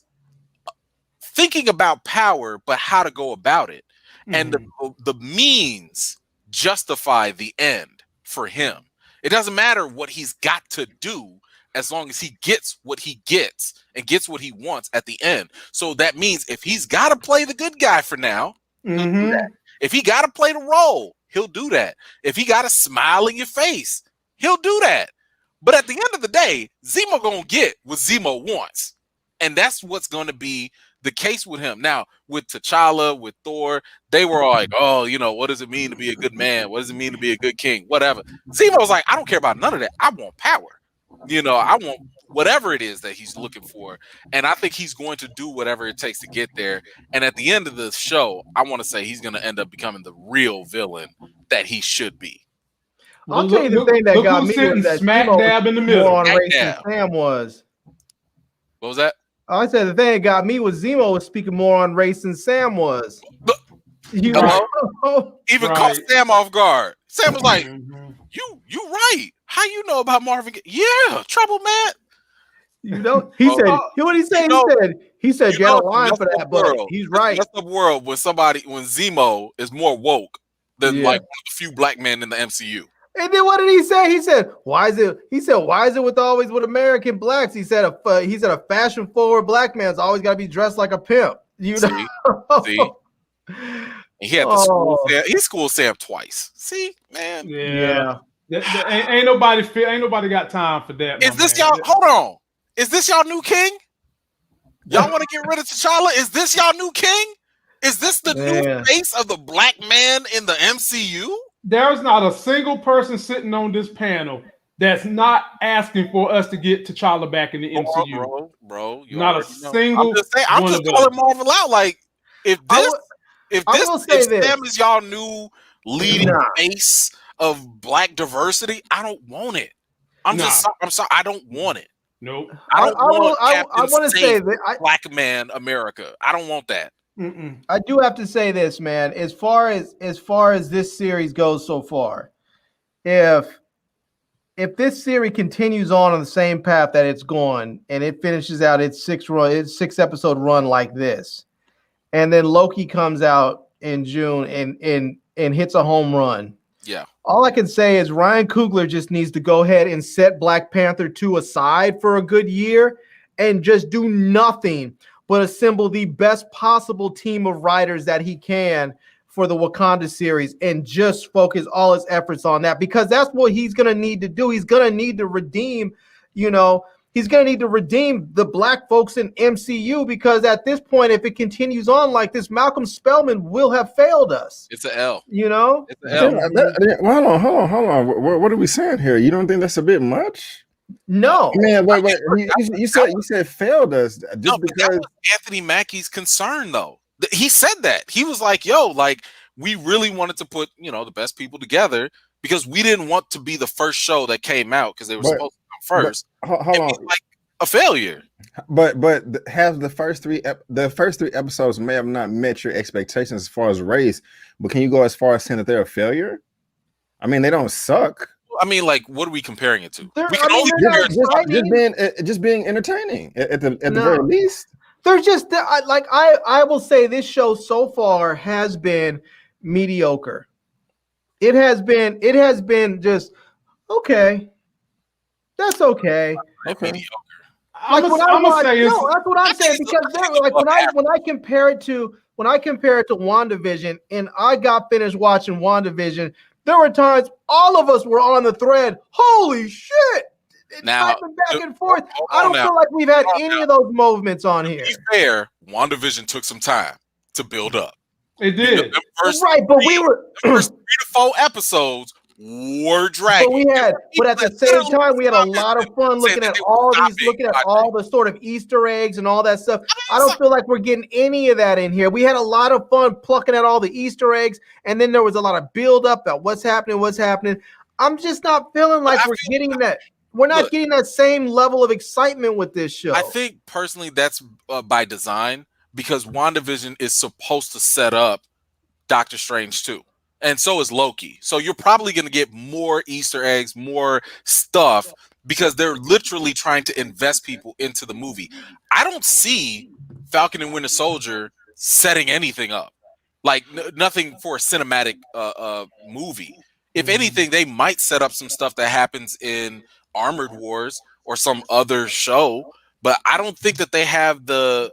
thinking about power, but how to go about it. And the means justify the end for him. It doesn't matter what he's got to do as long as he gets what he gets and gets what he wants at the end. So that means if he's got to play the good guy for now, he'll do that. If he got to play the role, he'll do that. If he got to smile in your face, he'll do that. But at the end of the day, Zeemo gonna get what Zeemo wants. And that's what's going to be the case with him. Now, with T'Challa, with Thor, they were all like, oh, what does it mean to be a good man? What does it mean to be a good king? Whatever. Zemo was like, I don't care about none of that. I want power. You know, I want whatever it is that he's looking for, and I think he's going to do whatever it takes to get there. And at the end of the show, I want to say he's going to end up becoming the real villain that he should be. I'll tell you the thing that got me was that smack Zeemo dab in the middle. more on race than Sam was. What was that? I said the thing that got me was Zeemo was speaking more on race than Sam was. You know? Even caught Sam off guard. Sam was like, "You right? How you know about Marvin Gaye?" Yeah, Trouble Man. You know, he said. What he say? He said, "Get a line for that." But he's right. That's the world when Zeemo is more woke than like one of the few black men in the MCU. And then what did he say? He said, "Why is it?" He said, "Why is it always with American blacks?" He said, "A fashion forward black man's always got to be dressed like a pimp." You know? See? And he had the school. He schooled Sam twice. See, man. Yeah. Ain't nobody got time for that. Is this y'all? Hold on. Is this y'all new king? Y'all want to get rid of T'Challa? Is this y'all new king? Is this the new face of the black man in the MCU? There's not a single person sitting on this panel that's not asking for us to get T'Challa back in the MCU. Bro, not a single. I'm just calling Marvel out. Like, if Sam is y'all new leading face of black diversity, I don't want it. I'm sorry, I don't want it. Nope. I want to say that black man America. I don't want that. I do have to say this, man. As far as this series goes so far, if this series continues on the same path that it's gone and it finishes out its 6 episode run like this, and then Loki comes out in June and hits a home run. Yeah. All I can say is Ryan Coogler just needs to go ahead and set Black Panther 2 aside for a good year and just do nothing but assemble the best possible team of writers that he can for the Wakanda series and just focus all his efforts on that, because that's what he's going to need to do. He's going to need to redeem, he's going to need to redeem the black folks in MCU, because at this point, if it continues on like this, Malcolm Spellman will have failed us. It's an L. It's an L. Well, hold on. What are we saying here? You don't think that's a bit much? No, man. Wait. You said failed us. Just because that was Anthony Mackie's concern, though. He said that. He was like, "Yo, like we really wanted to put the best people together because we didn't want to be the first show that came out because they were supposed to come first." Hold on, like a failure. But have the first three episodes may have not met your expectations as far as race, but can you go as far as saying that they're a failure? I mean, they don't suck. I mean, like, what are we comparing it to? We can only just being entertaining at the very least. They're just I will say this show so far has been mediocre. It has been just okay. That's okay. Mediocre. Like that's what I'm saying, because like when I compare it to WandaVision, and I got finished watching WandaVision, there were times all of us were on the thread. Holy shit! Now, back and forth. I don't feel like we've had any of those movements on here. To be fair, WandaVision took some time to build up. It did. The first 3 to 4 episodes were dragging. But at the same time, we had a lot of fun looking at all the sort of Easter eggs and all that stuff. I don't feel like we're getting any of that in here. We had a lot of fun plucking at all the Easter eggs, and then there was a lot of build up at what's happening. I'm just not feeling like we're getting that. We're not getting that same level of excitement with this show. I think personally that's by design, because WandaVision is supposed to set up Doctor Strange too. And so is Loki. So you're probably going to get more Easter eggs, more stuff, because they're literally trying to invest people into the movie. I don't see Falcon and Winter Soldier setting anything up. Like nothing for a cinematic movie. If anything, they might set up some stuff that happens in Armored Wars or some other show, but I don't think that they have the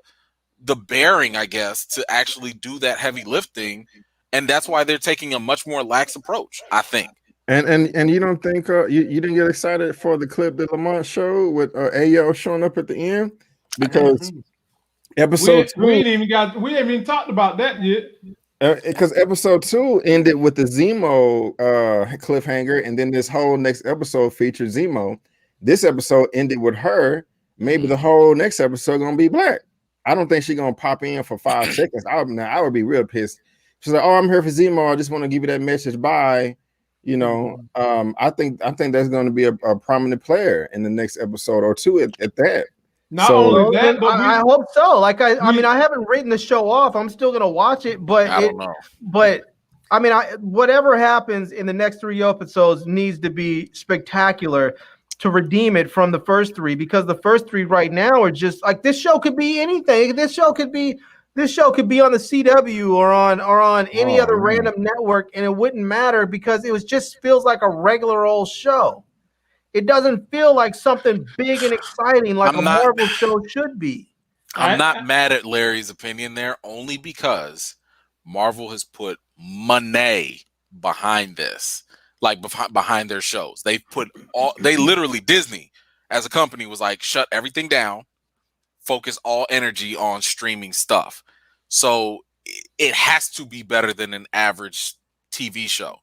bearing, I guess, to actually do that heavy lifting, and that's why they're taking a much more lax approach, I think. And you don't think you didn't get excited for the Clip de Lamont show with Ayo showing up at the end, because episode 2 we haven't even talked about that yet. Because episode 2 ended with the Zeemo cliffhanger, and then this whole next episode featured Zeemo. this episode ended with her. Maybe the whole next episode gonna be black. I don't think she's gonna pop in for 5 seconds. I would be real pissed. She's like, "Oh, I'm here for Zeemo. I just want to give you that message. Bye." You know, I think that's going to be a prominent player in the next episode or two at that. Not only that, but I hope so. Like I mean, I haven't written the show off. I'm still gonna watch it, but I don't know. But I mean, whatever happens in the next 3 episodes needs to be spectacular to redeem it from the first 3, because the first 3 right now are just like, this show could be anything. This show could be on the CW or on any other random network, and it wouldn't matter because it just feels like a regular old show. It doesn't feel like something big and exciting like a Marvel show should be. I'm not mad at Larry's opinion there, only because Marvel has put money behind this, like behind their shows. They literally, Disney as a company was like, shut everything down, focus all energy on streaming stuff. So it has to be better than an average TV show.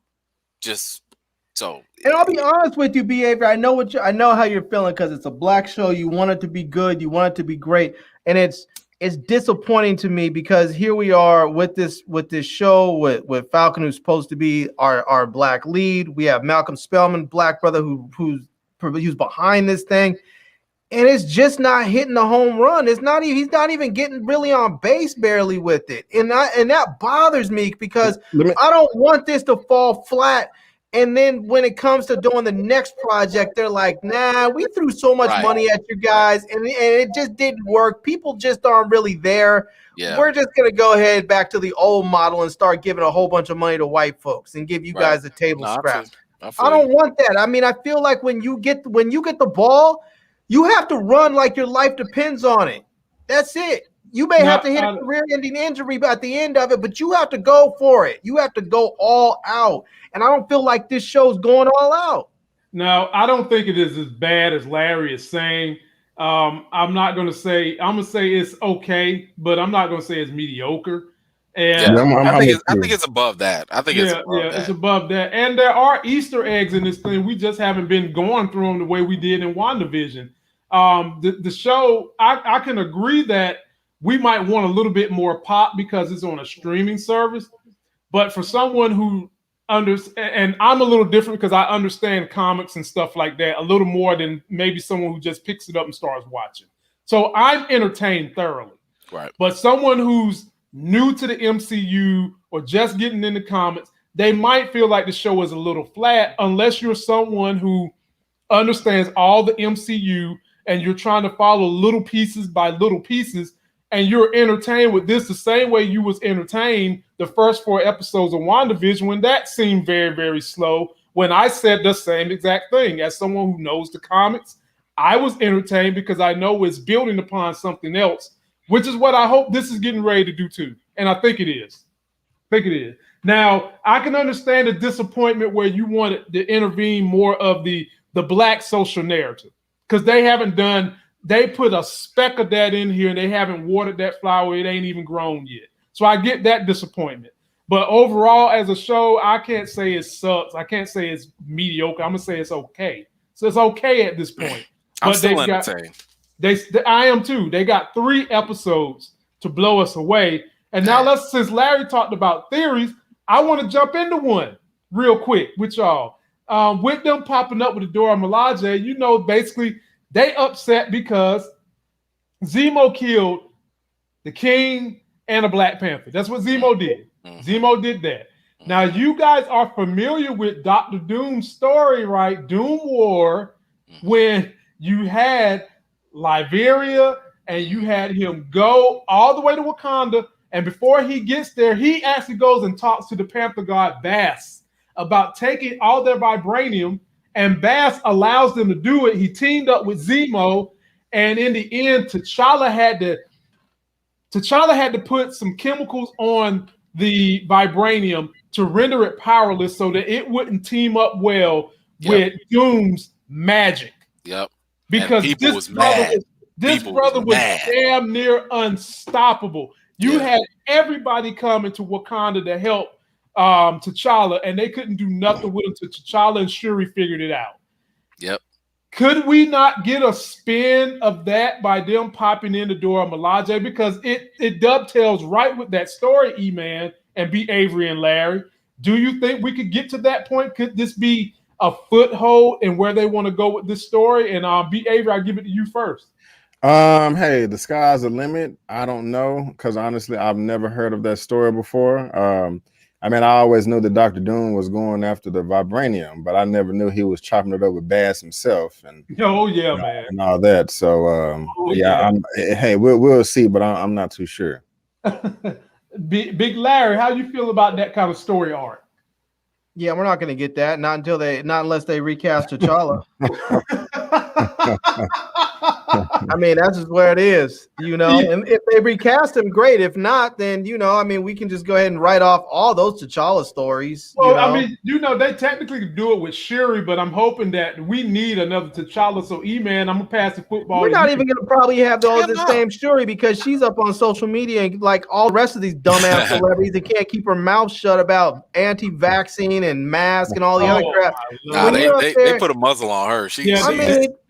And I'll be honest with you, Behavior. I know how you're feeling because it's a black show. You want it to be good. You want it to be great, and it's disappointing to me because here we are with this show with Falcon, who's supposed to be our black lead. We have Malcolm Spellman, black brother, who's behind this thing, and it's just not hitting the home run. He's not even getting really on base barely with it, and that bothers me because I don't want this to fall flat. And then when it comes to doing the next project, they're like, nah, we threw so much money at you guys, and it just didn't work. People just aren't really there. Yeah. We're just going to go ahead back to the old model and start giving a whole bunch of money to white folks and give you guys a table scrap. I don't want that. I mean, I feel like when you get the ball, you have to run like your life depends on it. That's it. You may have to hit a career-ending injury at the end of it, but you have to go for it. You have to go all out. And I don't feel like this show's going all out. No, I don't think it is as bad as Larry is saying. I'm going to say it's okay, but I'm not going to say it's mediocre. And I think it's above that. It's above that. And there are Easter eggs in this thing. We just haven't been going through them the way we did in WandaVision. The show, I can agree that we might want a little bit more pop because it's on a streaming service. But for someone who and I'm a little different because I understand comics and stuff like that a little more than maybe someone who just picks it up and starts watching. So I'm entertained thoroughly. Right. But someone who's new to the MCU or just getting into comics, they might feel like the show is a little flat unless you're someone who understands all the MCU and you're trying to follow little pieces by little pieces, and you're entertained with this the same way you was entertained the first 4 episodes of WandaVision when that seemed very, very slow. When I said the same exact thing, as someone who knows the comics, I was entertained because I know it's building upon something else, which is what I hope this is getting ready to do too. And I think it is. Now, I can understand the disappointment where you wanted to intervene more of the black social narrative because they put a speck of that in here and they haven't watered that flower. It ain't even grown yet. So I get that disappointment. But overall, as a show, I can't say it sucks. I can't say it's mediocre. I'm going to say it's okay. So it's okay at this point. I'm still entertained. I am too. They got 3 episodes to blow us away. And now since Larry talked about theories, I want to jump into one real quick with y'all. With them popping up with the Dora Milaje, basically they upset because Zeemo killed the King and a Black Panther. That's what Zeemo did. Zeemo did that. Now, you guys are familiar with Dr. Doom's story, right? Doom War, when you had Liberia and you had him go all the way to Wakanda. And before he gets there, he actually goes and talks to the Panther god Bass about taking all their vibranium. And Bass allows them to do it. He teamed up with Zeemo. And in the end, T'Challa had to put some chemicals on the vibranium to render it powerless so that it wouldn't team up well with Doom's magic. Yep. Because this brother was damn near unstoppable. You had everybody coming to Wakanda to help T'Challa, and they couldn't do nothing with him until T'Challa and Shuri figured it out. Yep. Could we not get a spin of that by them popping into Dora Milaje? Because it dovetails right with that story, E-Man, and B. Avery and Larry. Do you think we could get to that point? Could this be a foothold in where they want to go with this story? And B. Avery, I'll give it to you first. Hey, the sky's the limit. I don't know, because honestly, I've never heard of that story before. I mean, I always knew that Dr. Doom was going after the vibranium, but I never knew he was chopping it up with Bass himself and man, and all that. So hey, we'll see, but I'm not too sure. Big Larry, how you feel about that kind of story arc? Yeah, we're not going to get that. Not unless they recast T'Challa. I mean, that's just where it is, you know. And if they recast him, great. If not, then I mean, we can just go ahead and write off all those T'Challa stories. Well, I mean, they technically could do it with Shuri, but I'm hoping that we need another T'Challa. So, E-Man, I'm gonna pass the football. We're not even gonna probably have the same Shuri because she's up on social media and like all the rest of these dumbass celebrities that can't keep her mouth shut about anti-vaccine and mask and all the other crap. Nah, they put a muzzle on her.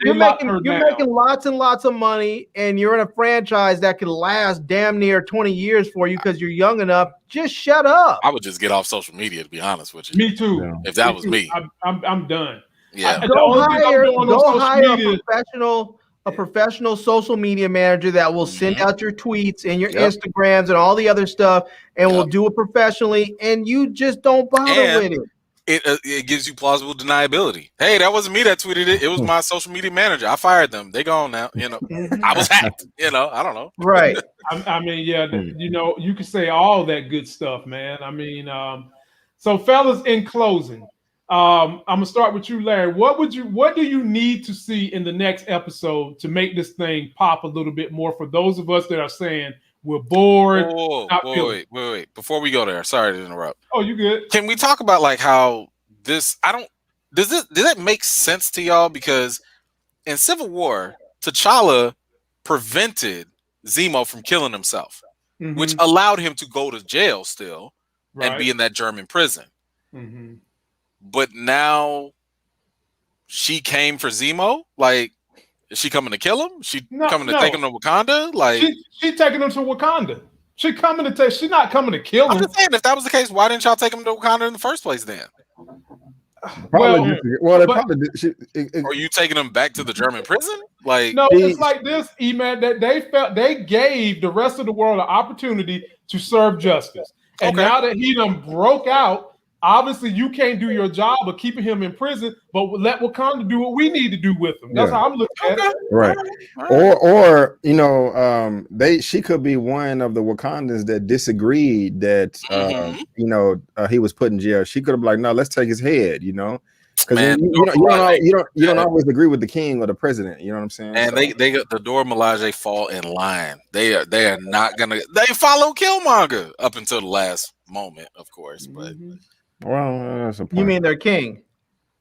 You're making lots and lots of money, and you're in a franchise that could last damn near 20 years for you because you're young enough. Just shut up. I would just get off social media, to be honest with you. Me too. If that was me, I'm done. Yeah. Go hire a professional social media manager that will send out your tweets and your Instagrams and all the other stuff, and will do it professionally. And you just don't bother with it. It gives you plausible deniability. Hey, that wasn't me that tweeted it. It was my social media manager. I fired them. They gone now. I was hacked. I don't know. Right. I mean, you can say all that good stuff, man. I mean, so fellas, in closing, I'm gonna start with you, Larry. What do you need to see in the next episode to make this thing pop a little bit more for those of us that are saying we're bored? Wait. Before we go there, sorry to interrupt. Oh, you good? Can we talk about like how this? Does that make sense to y'all? Because in Civil War, T'Challa prevented Zemo from killing himself, which allowed him to go to jail still and be in that German prison. But now she came for Zemo. Like, is she coming to kill him? She coming to take him to Wakanda? Like, she taking him to Wakanda. She coming to take. She's not coming to kill him. I'm just saying, if that was the case, why didn't y'all take him to Wakanda in the first place then? Or you taking him back to the German prison? Like, no, it's like this, E-Man, that they gave the rest of the world an opportunity to serve justice, and now that he done broke out. Obviously, you can't do your job of keeping him in prison, but let Wakanda do what we need to do with him. That's how I'm looking at it. Right. Or she could be one of the Wakandans that disagreed that he was put in jail. She could have been like, no, let's take his head, because you don't always agree with the king or the president. You know what I'm saying? And they got the Dora Milaje fall in line. They are not gonna. They follow Killmonger up until the last moment, of course, but. Well, that's a point. You mean their king?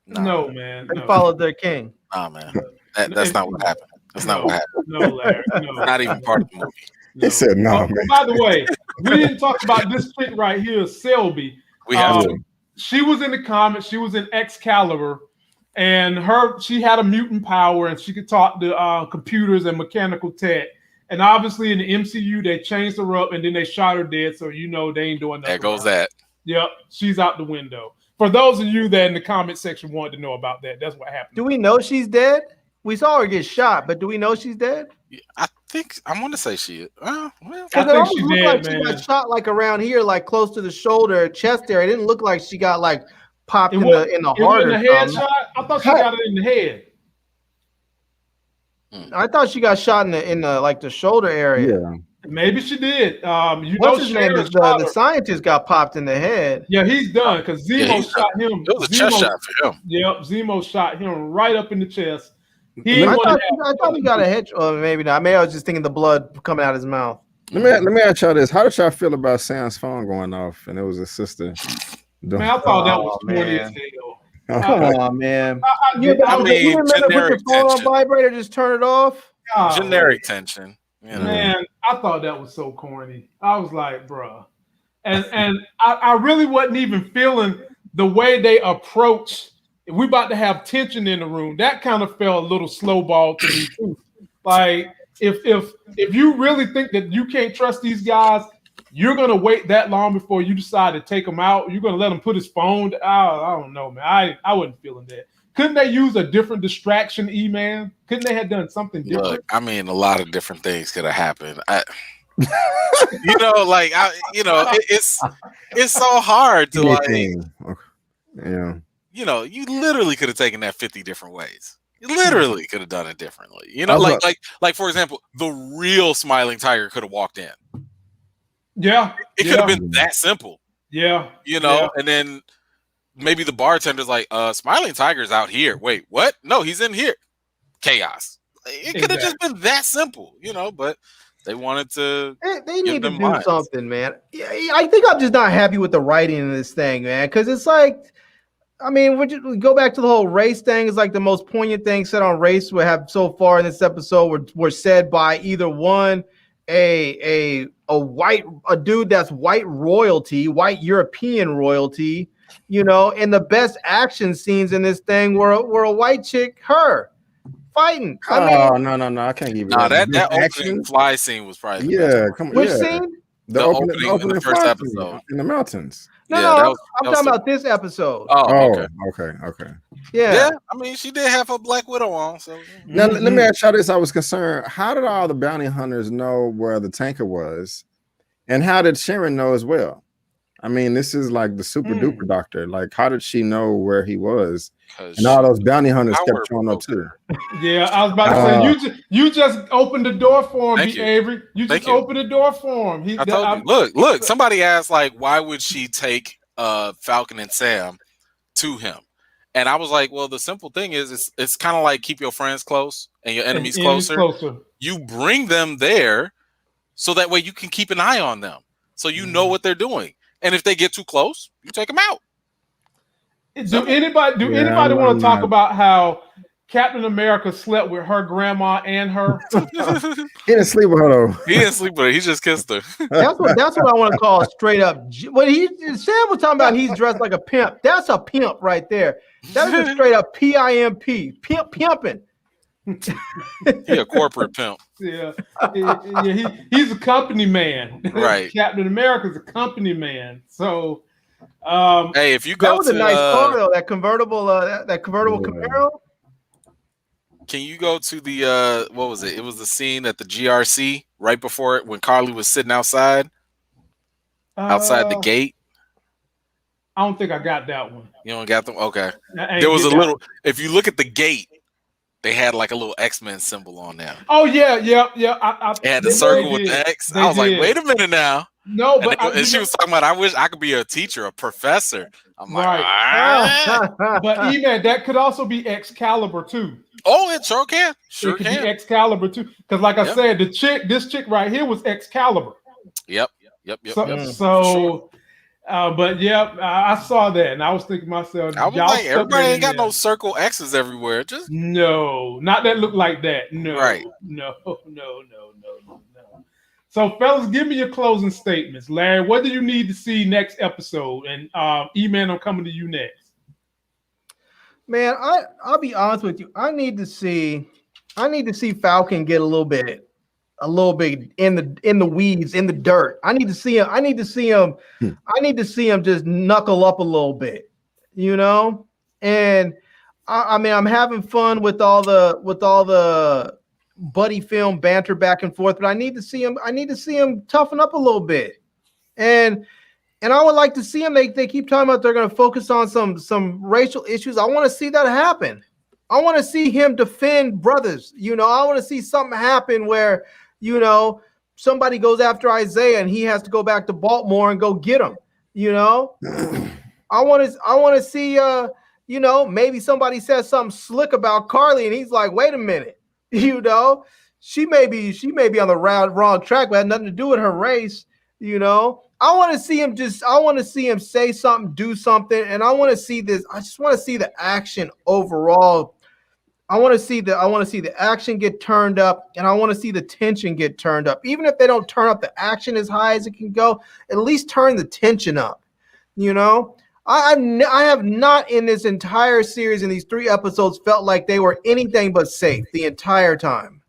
No, man. They followed their king. Nah, man. That's not what happened. That's not what happened. No, Larry. No. Not even part of the movie. He said no, man. By the way, we didn't talk about this chick right here, Selby. We have to. She was in the comics. She was in Excalibur, and she had a mutant power, and she could talk to computers and mechanical tech. And obviously, in the MCU, they changed her up, and then they shot her dead. So they ain't doing nothing. There goes that. Yep, she's out the window. For those of you that in the comment section wanted to know about that, that's what happened. Do we know she's dead? We saw her get shot, but do we know she's dead? I want to say she is. I think she's dead, like man. She got shot like around here, like close to the shoulder, chest area. It didn't look like she got like popped in the heart. The head shot? I thought she got it in the head. I thought she got shot in the like the shoulder area. Yeah. Maybe she did. What's his name? The scientist got popped in the head. Yeah, he's done because Zemo shot him. It was a chest shot for him. Yep, Zemo shot him right up in the chest. I thought he got a head. Or maybe not. Maybe I was just thinking the blood coming out of his mouth. Let me ask y'all this: how did y'all feel about Sam's phone going off and it was his sister? Man, I thought that was funny as hell. Come on, man. You remember put your phone on vibrator, just turn it off. Generic tension. Man, I thought that was so corny. I was like, bruh. And I really wasn't even feeling the way they approached we about to have tension in the room. That kind of felt a little slow ball to me too. Like if you really think that you can't trust these guys, you're gonna wait that long before you decide to take him out. You're gonna let him put his phone. I don't know, man. I wasn't feeling that. Couldn't they use a different distraction, E-Man? Couldn't they have done something different? Look, I mean, a lot of different things could have happened. It's so hard to yeah. You literally could have taken that 50 different ways. You literally could have done it differently. Like for example, the real Smiling Tiger could have walked in. Yeah, it could have been that simple. Yeah, and then maybe the bartender's like, Smiling Tiger's out here. Wait, what? No, he's in here. Chaos. It could have just been that simple, but they wanted to. They need to do something, man. Yeah, I think I'm just not happy with the writing in this thing, man, because it's like, I mean, we go back to the whole race thing. It's like the most poignant thing said on race we have so far in this episode were said by either one, a dude that's white royalty, white European royalty, and the best action scenes in this thing were a white chick, her fighting. No, I can't give you that opening fly scene was probably come on. Which scene? The opening in the first episode in the mountains. I'm talking about this episode. Okay. Yeah. I mean, she did have a Black Widow on. So now let me ask y'all this: I was concerned. How did all the bounty hunters know where the tanker was, and how did Sharon know as well? I mean, this is like the super duper doctor. Like, how did she know where he was? And all those bounty hunters kept showing up too. Yeah, I was about to say you just opened the door for him, Avery. You just opened the door for him. I told you. Look. Somebody asked, like, why would she take Falcon and Sam to him? And I was like, well, the simple thing is, it's kind of like keep your friends close and your enemies closer. You bring them there so that way you can keep an eye on them, so you know what they're doing. And if they get too close, you take them out. Do anybody want to talk about how Captain America slept with her grandma and her? He didn't sleep with her though. He didn't sleep with her. He just kissed her. That's what I want to call straight up. When Sam was talking about he's dressed like a pimp. That's a pimp right there. That is a straight up PIMP. Pimping. He a corporate pimp. Yeah, he's a company man. Right. Captain America's a company man. So, hey, if you go, that was a nice car though. That convertible, that convertible Camaro. Can you go to the what was it? It was the scene at the GRC right before it when Carly was sitting outside the gate. I don't think I got that one. You don't got them? Okay. There was a little. If you look at the gate, they had like a little X-Men symbol on there. Oh yeah. It had the circle with the X. I was like, wait a minute now. No, but and she was talking about, I wish I could be a teacher, a professor. I'm like, but even that could also be Excalibur too. Oh, it sure can. It could be Excalibur too. Because like I said, this chick right here was Excalibur. Yep. So but yeah, I saw that and I was thinking to myself, I was like, everybody ain't got no circle X's everywhere. Just no, not that look like that. No, right. No. So, fellas, give me your closing statements. Larry, what do you need to see next episode? And E-Man, I'm coming to you next. Man, I'll be honest with you. I need to see Falcon get a little bit in the weeds, in the dirt. I need to see him just knuckle up a little bit, And I mean, I'm having fun with all the buddy film banter back and forth, but I need to see him toughen up a little bit. And I would like to see him. They keep talking about they're going to focus on some racial issues. I want to see that happen. I want to see him defend brothers. I want to see something happen where, somebody goes after Isaiah and he has to go back to Baltimore and go get him. I want to see, maybe somebody says something slick about Carly and he's like, wait a minute. She may be on the wrong track, but had nothing to do with her race. I want to see him say something, do something, and I want to see this. I just want to see the action overall. I want to see the action get turned up, and I want to see the tension get turned up. Even if they don't turn up the action as high as it can go, at least turn the tension up. I have not in this entire series in these 3 episodes felt like they were anything but safe the entire time.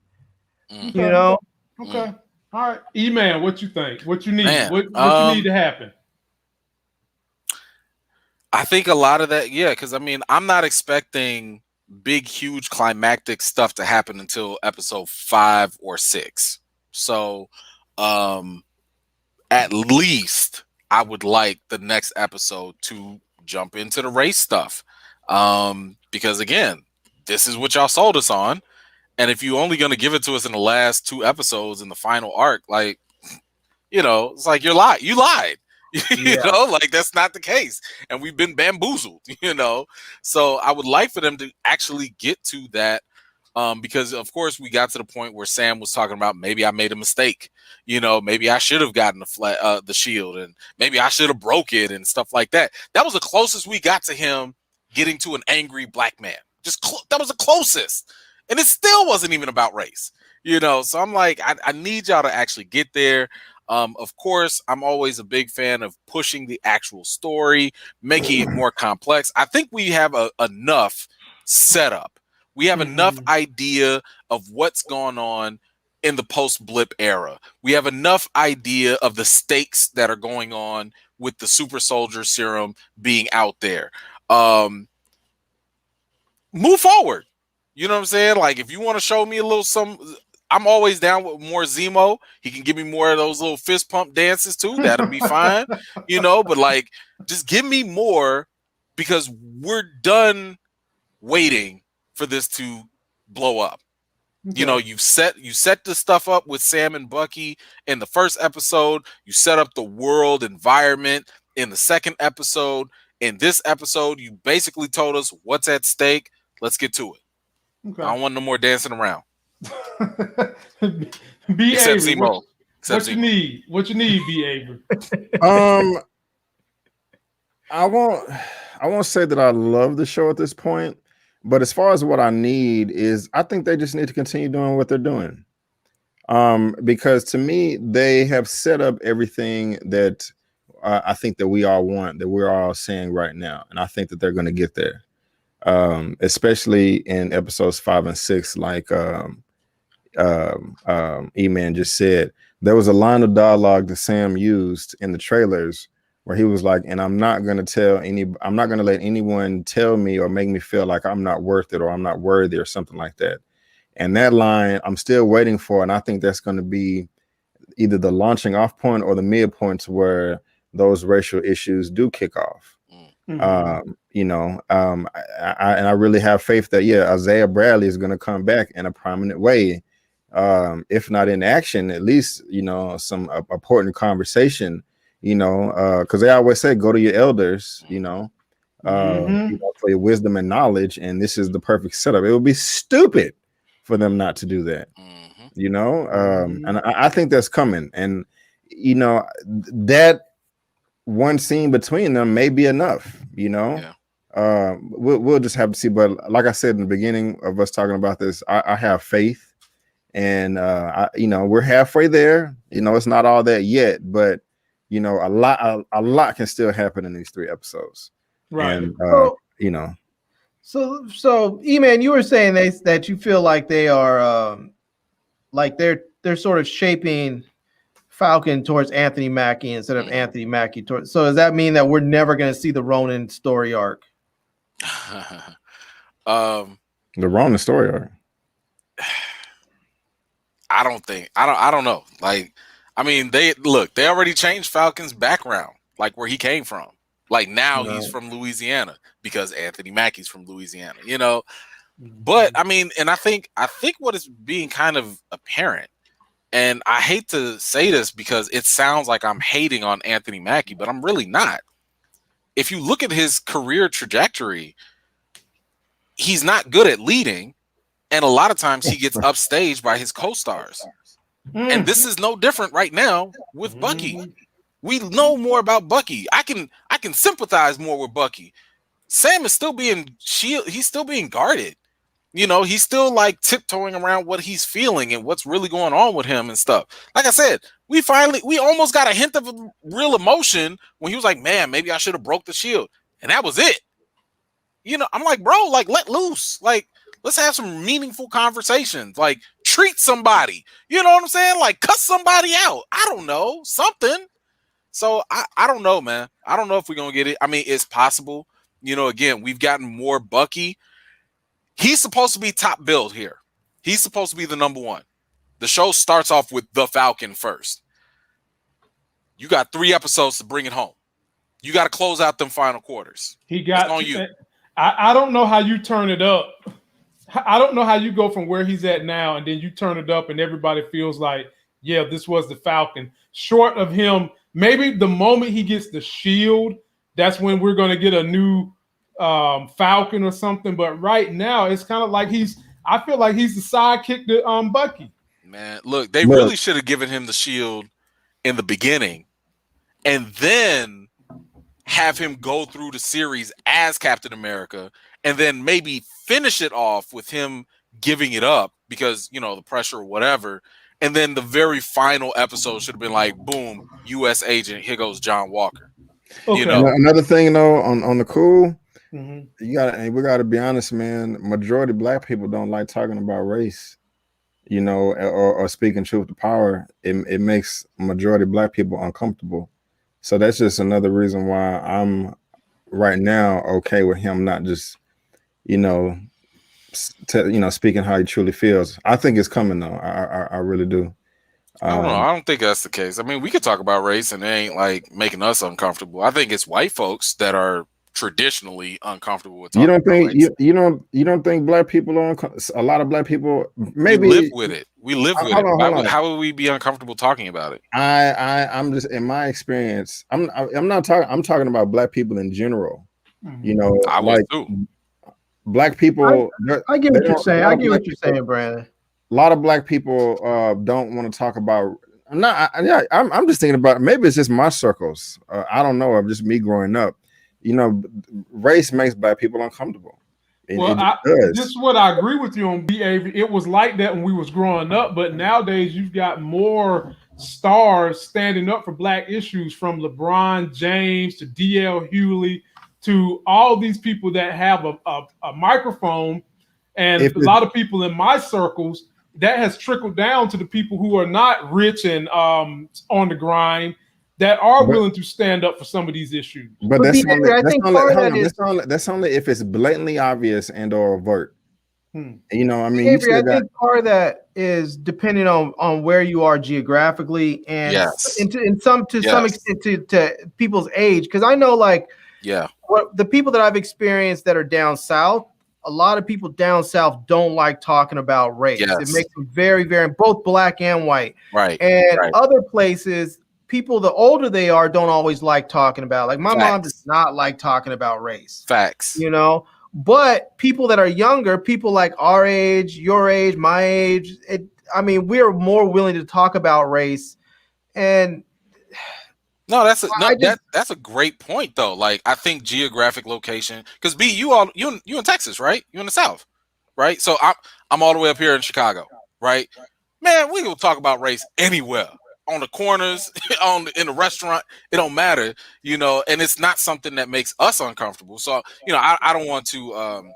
Okay. You know? Okay. All right. E-Man, what you think? What you need? Man, What you need to happen? I think a lot of that, yeah, because I mean, I'm not expecting big, huge climactic stuff to happen until episode 5 or 6. So, at least I would like the next episode to jump into the race stuff. Because again, this is what y'all sold us on. And if you're only going to give it to us in the last 2 episodes in the final arc, like, you know, it's like you lied. You know, like that's not the case. And we've been bamboozled, you know. So I would like for them to actually get to that. Because of course we got to the point where Sam was talking about maybe I made a mistake, you know, maybe I should have gotten the shield, and maybe I should have broke it and stuff like that. That was the closest we got to him getting to an angry black man. That was the closest, and it still wasn't even about race, you know. So I'm like, I need y'all to actually get there. Of course, I'm always a big fan of pushing the actual story, making it more complex. I think we have enough setup. We have enough idea of what's going on in the post-blip era. We have enough idea of the stakes that are going on with the super soldier serum being out there. Move forward. You know what I'm saying? Like, if you want to show me a little I'm always down with more Zeemo. He can give me more of those little fist pump dances too. That'll be fine. You know, but like, just give me more, because we're done waiting for this to blow up. Okay. You know, you set the stuff up with Sam and Bucky in the first episode. You set up the world environment in the second episode. In this episode, you basically told us what's at stake. Let's get to it. Okay. I don't want no more dancing around. Except Zeemo. What you need? What you need, B. Avery? I won't say that I love the show at this point. But as far as what I need is, I think they just need to continue doing what they're doing. Because to me, they have set up everything that I think that we all want, that we're all saying right now. And I think that they're going to get there. Especially in episodes 5 and 6, like E-Man just said, there was a line of dialogue that Sam used in the trailers where he was like, and I'm not going to let anyone tell me or make me feel like I'm not worth it or I'm not worthy or something like that. And that line I'm still waiting for. And I think that's going to be either the launching off point or the midpoint where those racial issues do kick off. You know, I really have faith that, yeah, Isaiah Bradley is going to come back in a prominent way. If not in action, at least, you know, some important conversation. You know, because they always say, go to your elders, you know, for your wisdom and knowledge. And this is the perfect setup. It would be stupid for them not to do that, you know, and I think that's coming. And, you know, that one scene between them may be enough, you know. Yeah. We'll just have to see. But like I said in the beginning of us talking about this, I have faith. And, you know, we're halfway there. You know, it's not all that yet, but you know, a lot can still happen in these 3 episodes, right? And you know, so E-Man, you were saying that you feel like they are, like they're sort of shaping Falcon towards Anthony Mackie instead of Anthony Mackie towards. So does that mean that we're never going to see the Ronin story arc? The Ronin story arc. I don't know. Like, I mean, they already changed Falcon's background, like where he came from. Like now he's from Louisiana because Anthony Mackie's from Louisiana, you know. But I mean, and I think what is being kind of apparent, and I hate to say this because it sounds like I'm hating on Anthony Mackie, but I'm really not. If you look at his career trajectory, he's not good at leading, and a lot of times he gets upstaged by his co-stars. And this is no different right now with Bucky. We know more about Bucky. I can sympathize more with Bucky. Sam is still being he's still being guarded. You know, he's still like tiptoeing around what he's feeling and what's really going on with him and stuff. Like I said, we almost got a hint of a real emotion when he was like, man, maybe I should have broke the shield. and that was it. You know, I'm like, bro, like let loose, like let's have some meaningful conversations, like treat somebody. You know what I'm saying? Like cuss somebody out. I don't know, something. So I don't know, man. I don't know if we're gonna get it. I mean, it's possible. You know, again, we've gotten more Bucky. He's supposed to be top billed here. He's supposed to be the number one. The show starts off with the Falcon first. You got 3 episodes to bring it home. You got to close out them final quarters. He got on you. I don't know how you turn it up. I don't know how you go from where he's at now and then you turn it up and everybody feels like, yeah, this was the Falcon. Short of him, maybe the moment he gets the shield, that's when we're going to get a new Falcon or something. But right now, it's kind of like I feel like he's the sidekick to Bucky. Man, look, they really should have given him the shield in the beginning and then have him go through the series as Captain America and then maybe finish it off with him giving it up because, you know, the pressure or whatever. And then the very final episode should have been like, boom, U.S. agent, here goes John Walker. Okay. You know? Another thing, though, on the cool, we got to be honest, man. Majority of Black people don't like talking about race, you know, or speaking truth to power. It makes majority of Black people uncomfortable. So that's just another reason why I'm right now okay with him not just, you know, speaking how he truly feels. I think it's coming though. I really do. I don't know. I don't think that's the case. I mean, we could talk about race and it ain't like making us uncomfortable. I think it's white folks that are traditionally uncomfortable with talking you don't think about race. you don't think Black people are a lot of Black people maybe we live with it. We live with hold it. on. How would we be uncomfortable talking about it? I'm just in my experience. I'm talking about Black people in general. You know, I would too. Black people. I get what you're saying. I get what you're saying, Brandon. A lot of Black people don't want to talk about. I'm just thinking about maybe it's just my circles. I don't know. Of just me growing up. You know, race makes Black people uncomfortable. This is what I agree with you on behavior. It was like that when we was growing up, but nowadays you've got more stars standing up for Black issues, from LeBron James to DL Hughley to all these people that have a microphone, and a lot of people in my circles that has trickled down to the people who are not rich and on the grind, that are willing to stand up for some of these issues. But that's only if it's blatantly obvious and or overt. You know, I mean, I think part of that is depending on where you are geographically and to some extent to people's age. Because I know, like, what the people that I've experienced that are down south, a lot of people down south don't like talking about race. It makes them very, very, both Black and white. Right. And other places, people, the older they are, don't always like talking about. Like my mom does not like talking about race. Facts. You know, but people that are younger, people like our age, your age, my age, we're more willing to talk about race. And no, that's a great point though. Like I think geographic location, because B, you in Texas, right? You in the South, right? So I'm all the way up here in Chicago, right? Man, we will talk about race anywhere. On the corners, in the restaurant, it don't matter, you know, and it's not something that makes us uncomfortable. So, you know, I don't want to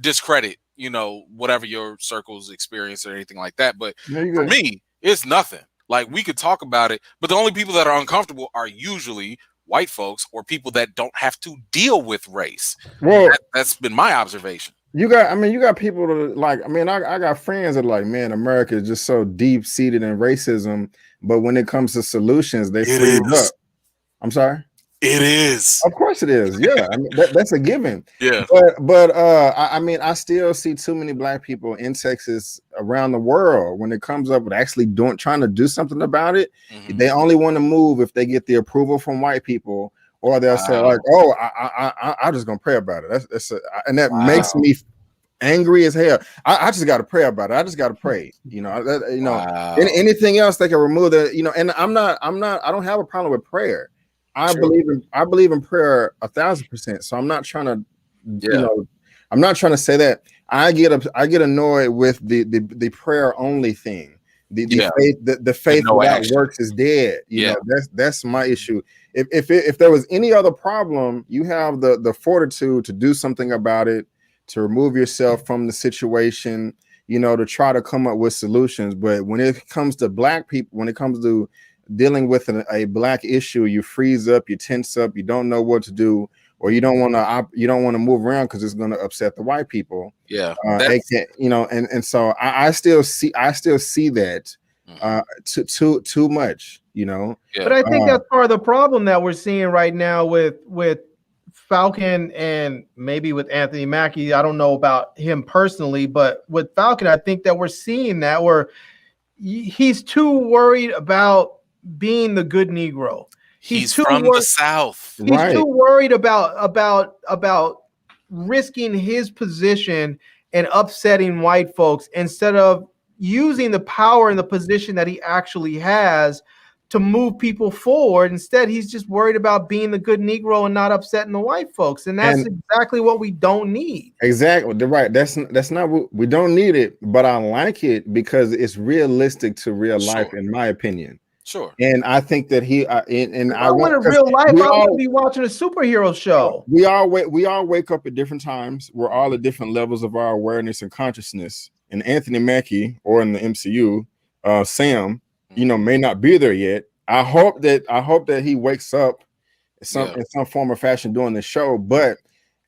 discredit, you know, whatever your circles experience or anything like that. But for me, it's nothing. Like we could talk about it, but the only people that are uncomfortable are usually white folks or people that don't have to deal with race. Well, that's been my observation. You got people that like, I got friends that are like, man, America is just so deep seated in racism. But when it comes to solutions, they freeze up. I'm sorry. It is. Of course it is. Yeah, that's a given. Yeah. But I still see too many Black people in Texas, around the world, when it comes up with actually trying to do something about it. Mm-hmm. They only want to move if they get the approval from white people, or they'll say like, "Oh, I'm just gonna pray about it." And that makes me angry as hell. I just got to pray about it. I just got to pray. You know, anything else they can remove that. You know, and I don't have a problem with prayer. I believe in prayer 1,000%. So I'm not trying to, you know, I'm not trying to say that. I get annoyed with the prayer only thing. The faith no without action. works is dead. You Yeah. know, that's my issue. If there was any other problem, you have the fortitude to do something about it, to remove yourself from the situation, you know, to try to come up with solutions. But when it comes to black people, when it comes to dealing with a black issue, you freeze up, you tense up, you don't know what to do, or you don't want to move around because it's going to upset the white people. Yeah, you know, and so I still see that too much, you know. Yeah. But I think that's part of the problem that we're seeing right now with Falcon and maybe with Anthony Mackie. I don't know about him personally, but with Falcon, I think that we're seeing that where he's too worried about being the good Negro. He's from the South. He's too worried about risking his position and upsetting white folks instead of using the power and the position that he actually has to move people forward. Instead, he's just worried about being the good Negro and not upsetting the white folks. And that's exactly what we don't need. Exactly. Right. That's not what we don't need it, but I like it because it's realistic to real life, in my opinion. Sure. And I think that I want in real life. I want to be watching a superhero show. We all wake up at different times. We're all at different levels of our awareness and consciousness. And Anthony Mackie, or in the MCU, Sam, you know, may not be there yet. I hope that he wakes up in some form or fashion during the show. But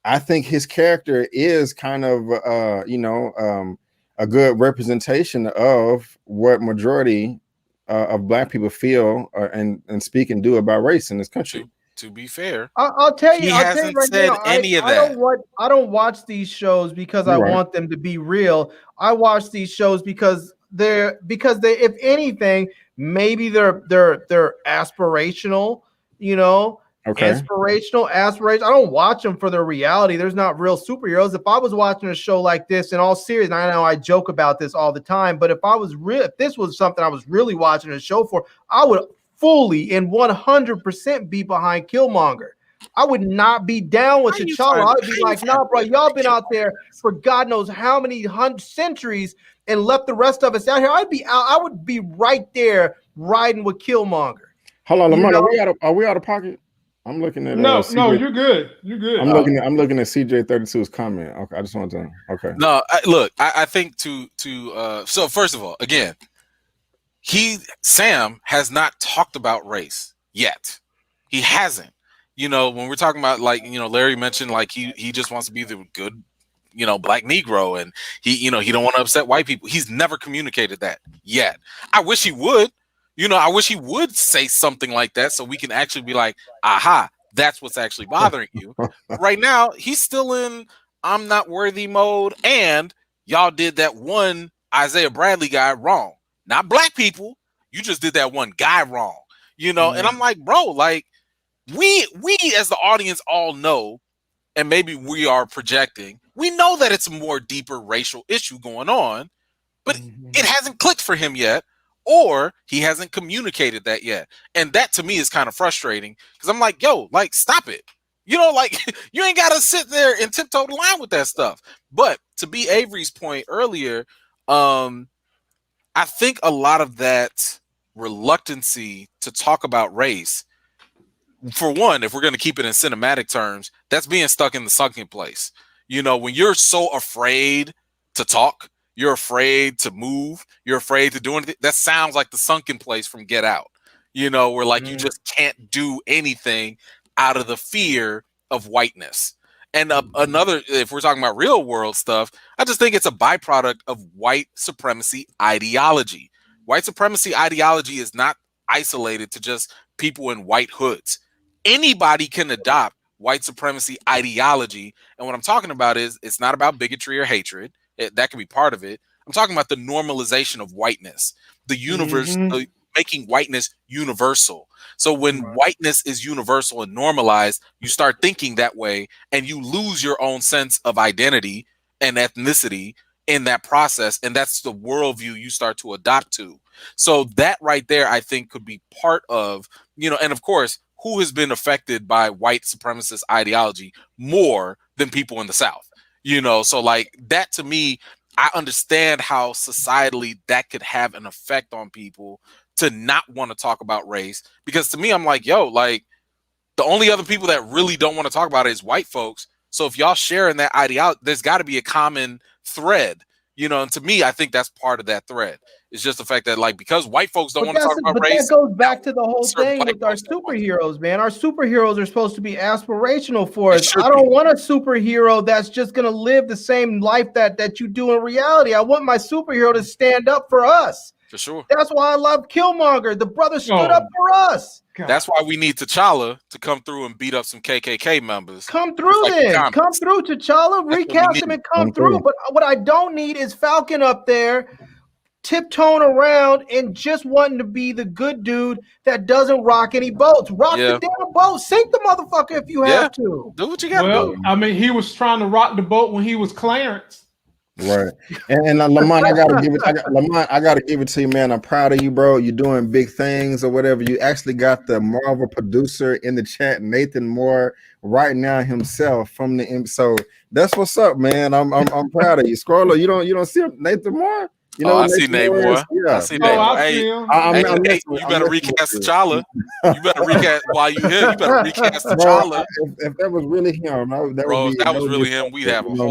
I think his character is kind of a good representation of what majority of black people feel and speak and do about race in this country. To be fair, I'll tell you, he hasn't said any of that. I don't watch these shows because I want them to be real. I watch these shows because they, if anything, maybe they're aspirational, you know. Aspirational. I don't watch them for their reality. There's not real superheroes. If I was watching a show like this, in all seriousness, I know I joke about this all the time, but if this was something I was really watching a show for, I would fully and 100% be behind Killmonger. I would not be down with T'Challa. I would be like, nah, bro, y'all been out there for God knows how many centuries and left the rest of us out here. I would be right there riding with Killmonger. Hold on, Lamont, are we out of pocket? I'm looking at no, you're good. You're good. I'm looking at CJ32's comment. Okay, I just want to. Okay. No, I think so first of all, again, Sam has not talked about race yet. He hasn't. You know, when we're talking about, like, you know, Larry mentioned, like, he just wants to be the good, you know, black Negro, and he don't want to upset white people. He's never communicated that yet. I wish he would. You know, I wish he would say something like that so we can actually be like, aha, that's what's actually bothering you. Right now, he's still in I'm not worthy mode, and y'all did that one Isaiah Bradley guy wrong. Not black people. You just did that one guy wrong. You know, and I'm like, bro, like, we as the audience all know, and maybe we are projecting, we know that it's a more deeper racial issue going on, but it hasn't clicked for him yet. Or he hasn't communicated that yet. And that to me is kind of frustrating because I'm like, yo, like, stop it. You know, like, you ain't got to sit there and tiptoe the line with that stuff. But to be Avery's point earlier, I think a lot of that reluctancy to talk about race, for one, if we're going to keep it in cinematic terms, that's being stuck in the sunken place. You know, when you're so afraid to talk, you're afraid to move, you're afraid to do anything. That sounds like the sunken place from Get Out, you know, where like you just can't do anything out of the fear of whiteness. And another, if we're talking about real world stuff, I just think it's a byproduct of white supremacy ideology. White supremacy ideology is not isolated to just people in white hoods. Anybody can adopt white supremacy ideology. And what I'm talking about is it's not about bigotry or hatred. That can be part of it. I'm talking about the normalization of whiteness, the universe, making whiteness universal. So when whiteness is universal and normalized, you start thinking that way and you lose your own sense of identity and ethnicity in that process. And that's the worldview you start to adopt to. So that right there, I think, could be part of, you know, and of course, who has been affected by white supremacist ideology more than people in the South? You know, so like that to me, I understand how societally that could have an effect on people to not want to talk about race. Because to me, I'm like, yo, like the only other people that really don't want to talk about it is white folks. So if y'all sharing that ideology, there's got to be a common thread, you know. And to me, I think that's part of that thread. It's just the fact that, like, because white folks don't want to talk about race. That goes back to the whole thing with our superheroes, man. Our superheroes are supposed to be aspirational for us. I don't want a superhero that's just going to live the same life that you do in reality. I want my superhero to stand up for us. For sure. That's why I love Killmonger. The brother stood up for us. God. That's why we need T'Challa to come through and beat up some KKK members. Come through then. Come through, T'Challa. Recast him and come through. But what I don't need is Falcon up there tiptoeing around and just wanting to be the good dude that doesn't rock any boats. Rock the damn boat. Sink the motherfucker if you have to. Do what you got to do. I mean, he was trying to rock the boat when he was Clarence. Right. And Lamont, I gotta give it to you, man. I'm proud of you, bro. You're doing big things or whatever. You actually got the Marvel producer in the chat, Nathan Moore, right now himself from the so that's what's up, man. I'm proud of you. Scroller, you don't see Nathan Moore? You know, I see Nate Moore. Yeah. I see Nate Moore. Hey, you better recast T'Challa. You better recast while you here. You better recast T'Challa. If that was really him, that was really him. We'd have a whole.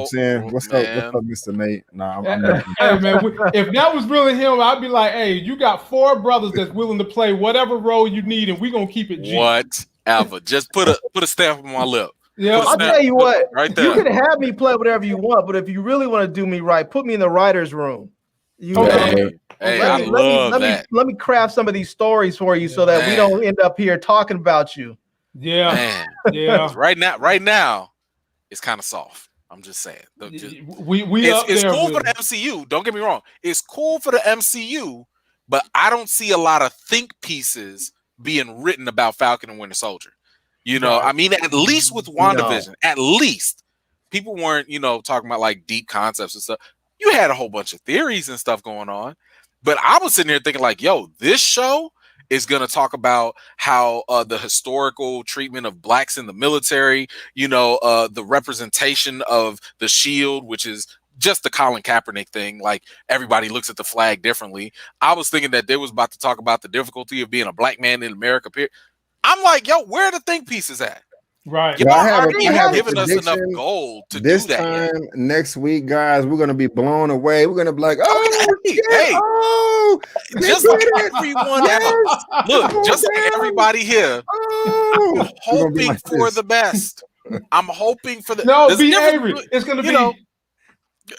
What's up, Mr. Nate? Nah, hey man, if that was really him, I'd be like, hey, you got 4 brothers that's willing to play whatever role you need, and we're gonna keep it G. Whatever. Just put a stamp on my lip. Yeah, I'll tell you what. Right there. You can have me play whatever you want, but if you really want to do me right, put me in the writer's room. Let me craft some of these stories for you so that we don't end up here talking about you. Yeah. Right now, it's kind of soft. I'm just saying. It's cool for the MCU. Don't get me wrong. It's cool for the MCU, but I don't see a lot of think pieces being written about Falcon and Winter Soldier. You know, I mean, at least with WandaVision, at least people weren't, talking about like deep concepts and stuff. You had a whole bunch of theories and stuff going on, but I was sitting here thinking like, yo, this show is going to talk about how the historical treatment of blacks in the military, the representation of the shield, which is just the Colin Kaepernick thing. Like everybody looks at the flag differently. I was thinking that they was about to talk about the difficulty of being a black man in America. I'm like, yo, where are the think pieces at? Right. Y'all haven't given us enough gold to this do that time yet. Next week, guys, we're gonna be blown away. We're gonna be like, just like everyone else. Look, just like everybody here. I'm hoping for the best. I'm hoping for the be Avery. It's gonna be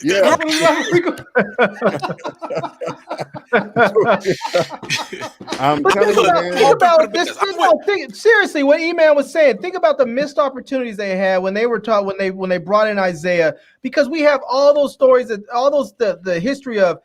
yeah. I'm telling you, man. Seriously, what E-Man was saying, think about the missed opportunities they had when they were taught when they brought in Isaiah, because we have all those stories, the history of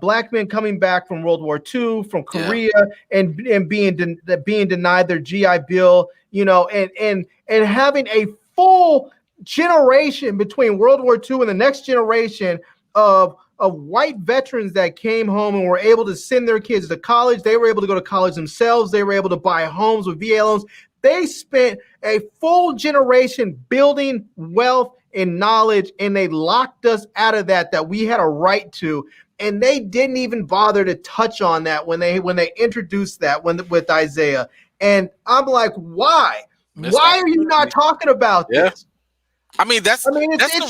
black men coming back from World War II, from Korea, and being denied their GI Bill, and having a full generation between World War II and the next generation of white veterans that came home and were able to send their kids to college. They were able to go to college themselves. They were able to buy homes with VA loans. They spent a full generation building wealth and knowledge, and they locked us out of that we had a right to. And they didn't even bother to touch on that when they introduced that with Isaiah. And I'm like, why? Why are you not talking about this? I mean, that's the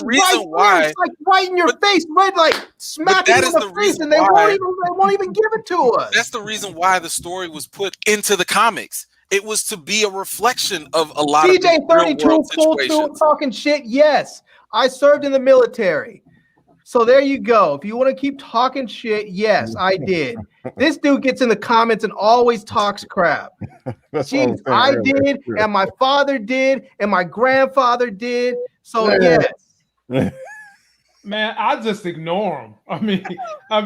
reason why. It's like right in your face, right? Like smacking you in the face, and they won't even give it to us. That's the reason why the story was put into the comics. It was to be a reflection of a lot of CJ32 pulled through talking shit. Yes, I served in the military. So there you go. If you want to keep talking shit, yes, I did. This dude gets in the comments and always talks crap. Jeez, I did, and my father did, and my grandfather did. So yes. Man, I just ignore him. I mean, I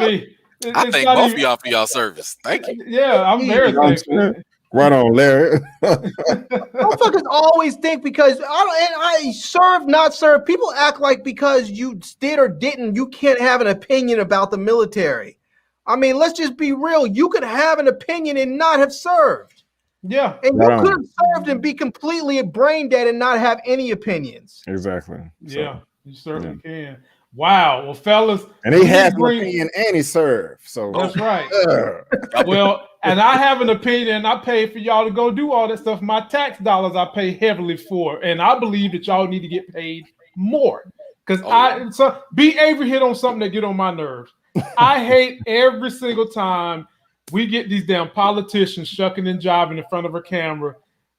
thank both of y'all for y'all service. Thank you. Yeah, I'm very thankful. Right on, Larry. Motherfuckers always think because I serve, not serve. People act like because you did or didn't, you can't have an opinion about the military. I mean, let's just be real. You could have an opinion and not have served. Yeah. And you could have served and be completely brain dead and not have any opinions. Exactly. Yeah, you certainly can. Wow. Well, fellas, and he has an opinion and he served. So that's right. Well, and I have an opinion, and I pay for y'all to go do all that stuff. My tax dollars I pay heavily for, and I believe that y'all need to get paid more. Because B. Avery hit on something that get on my nerves. I hate every single time we get these damn politicians shucking and jiving in front of a camera.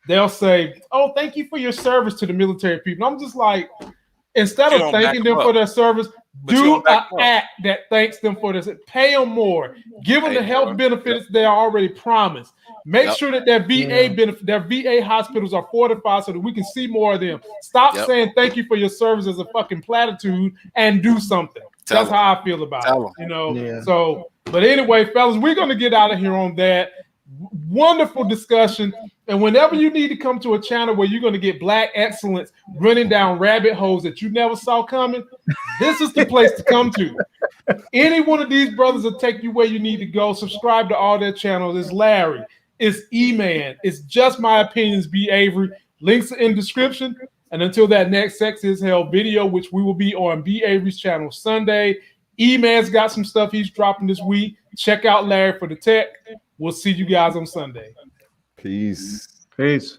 They'll say, "Oh, thank you for your service to the military people." I'm just like, instead of thanking them for their service, do an act that thanks them for this. Pay them more. Give them the health benefits they are already promised. Make sure that their VA hospitals are fortified so that we can see more of them. Stop saying thank you for your service as a fucking platitude and do something. That's how I feel about it. You know. So, but anyway, fellas, we're gonna get out of here on that. Wonderful discussion. And whenever you need to come to a channel where you're going to get black excellence running down rabbit holes that you never saw coming, this is the place to come to. Any one of these brothers will take you where you need to go. Subscribe to all their channels. It's Larry. It's E-Man. It's Just My Opinions, B. Avery. Links are in description. And until that next Sex is Hell video, which we will be on B. Avery's channel Sunday. E-Man's got some stuff he's dropping this week. Check out Larry for the tech. We'll see you guys on Sunday. Peace. Peace.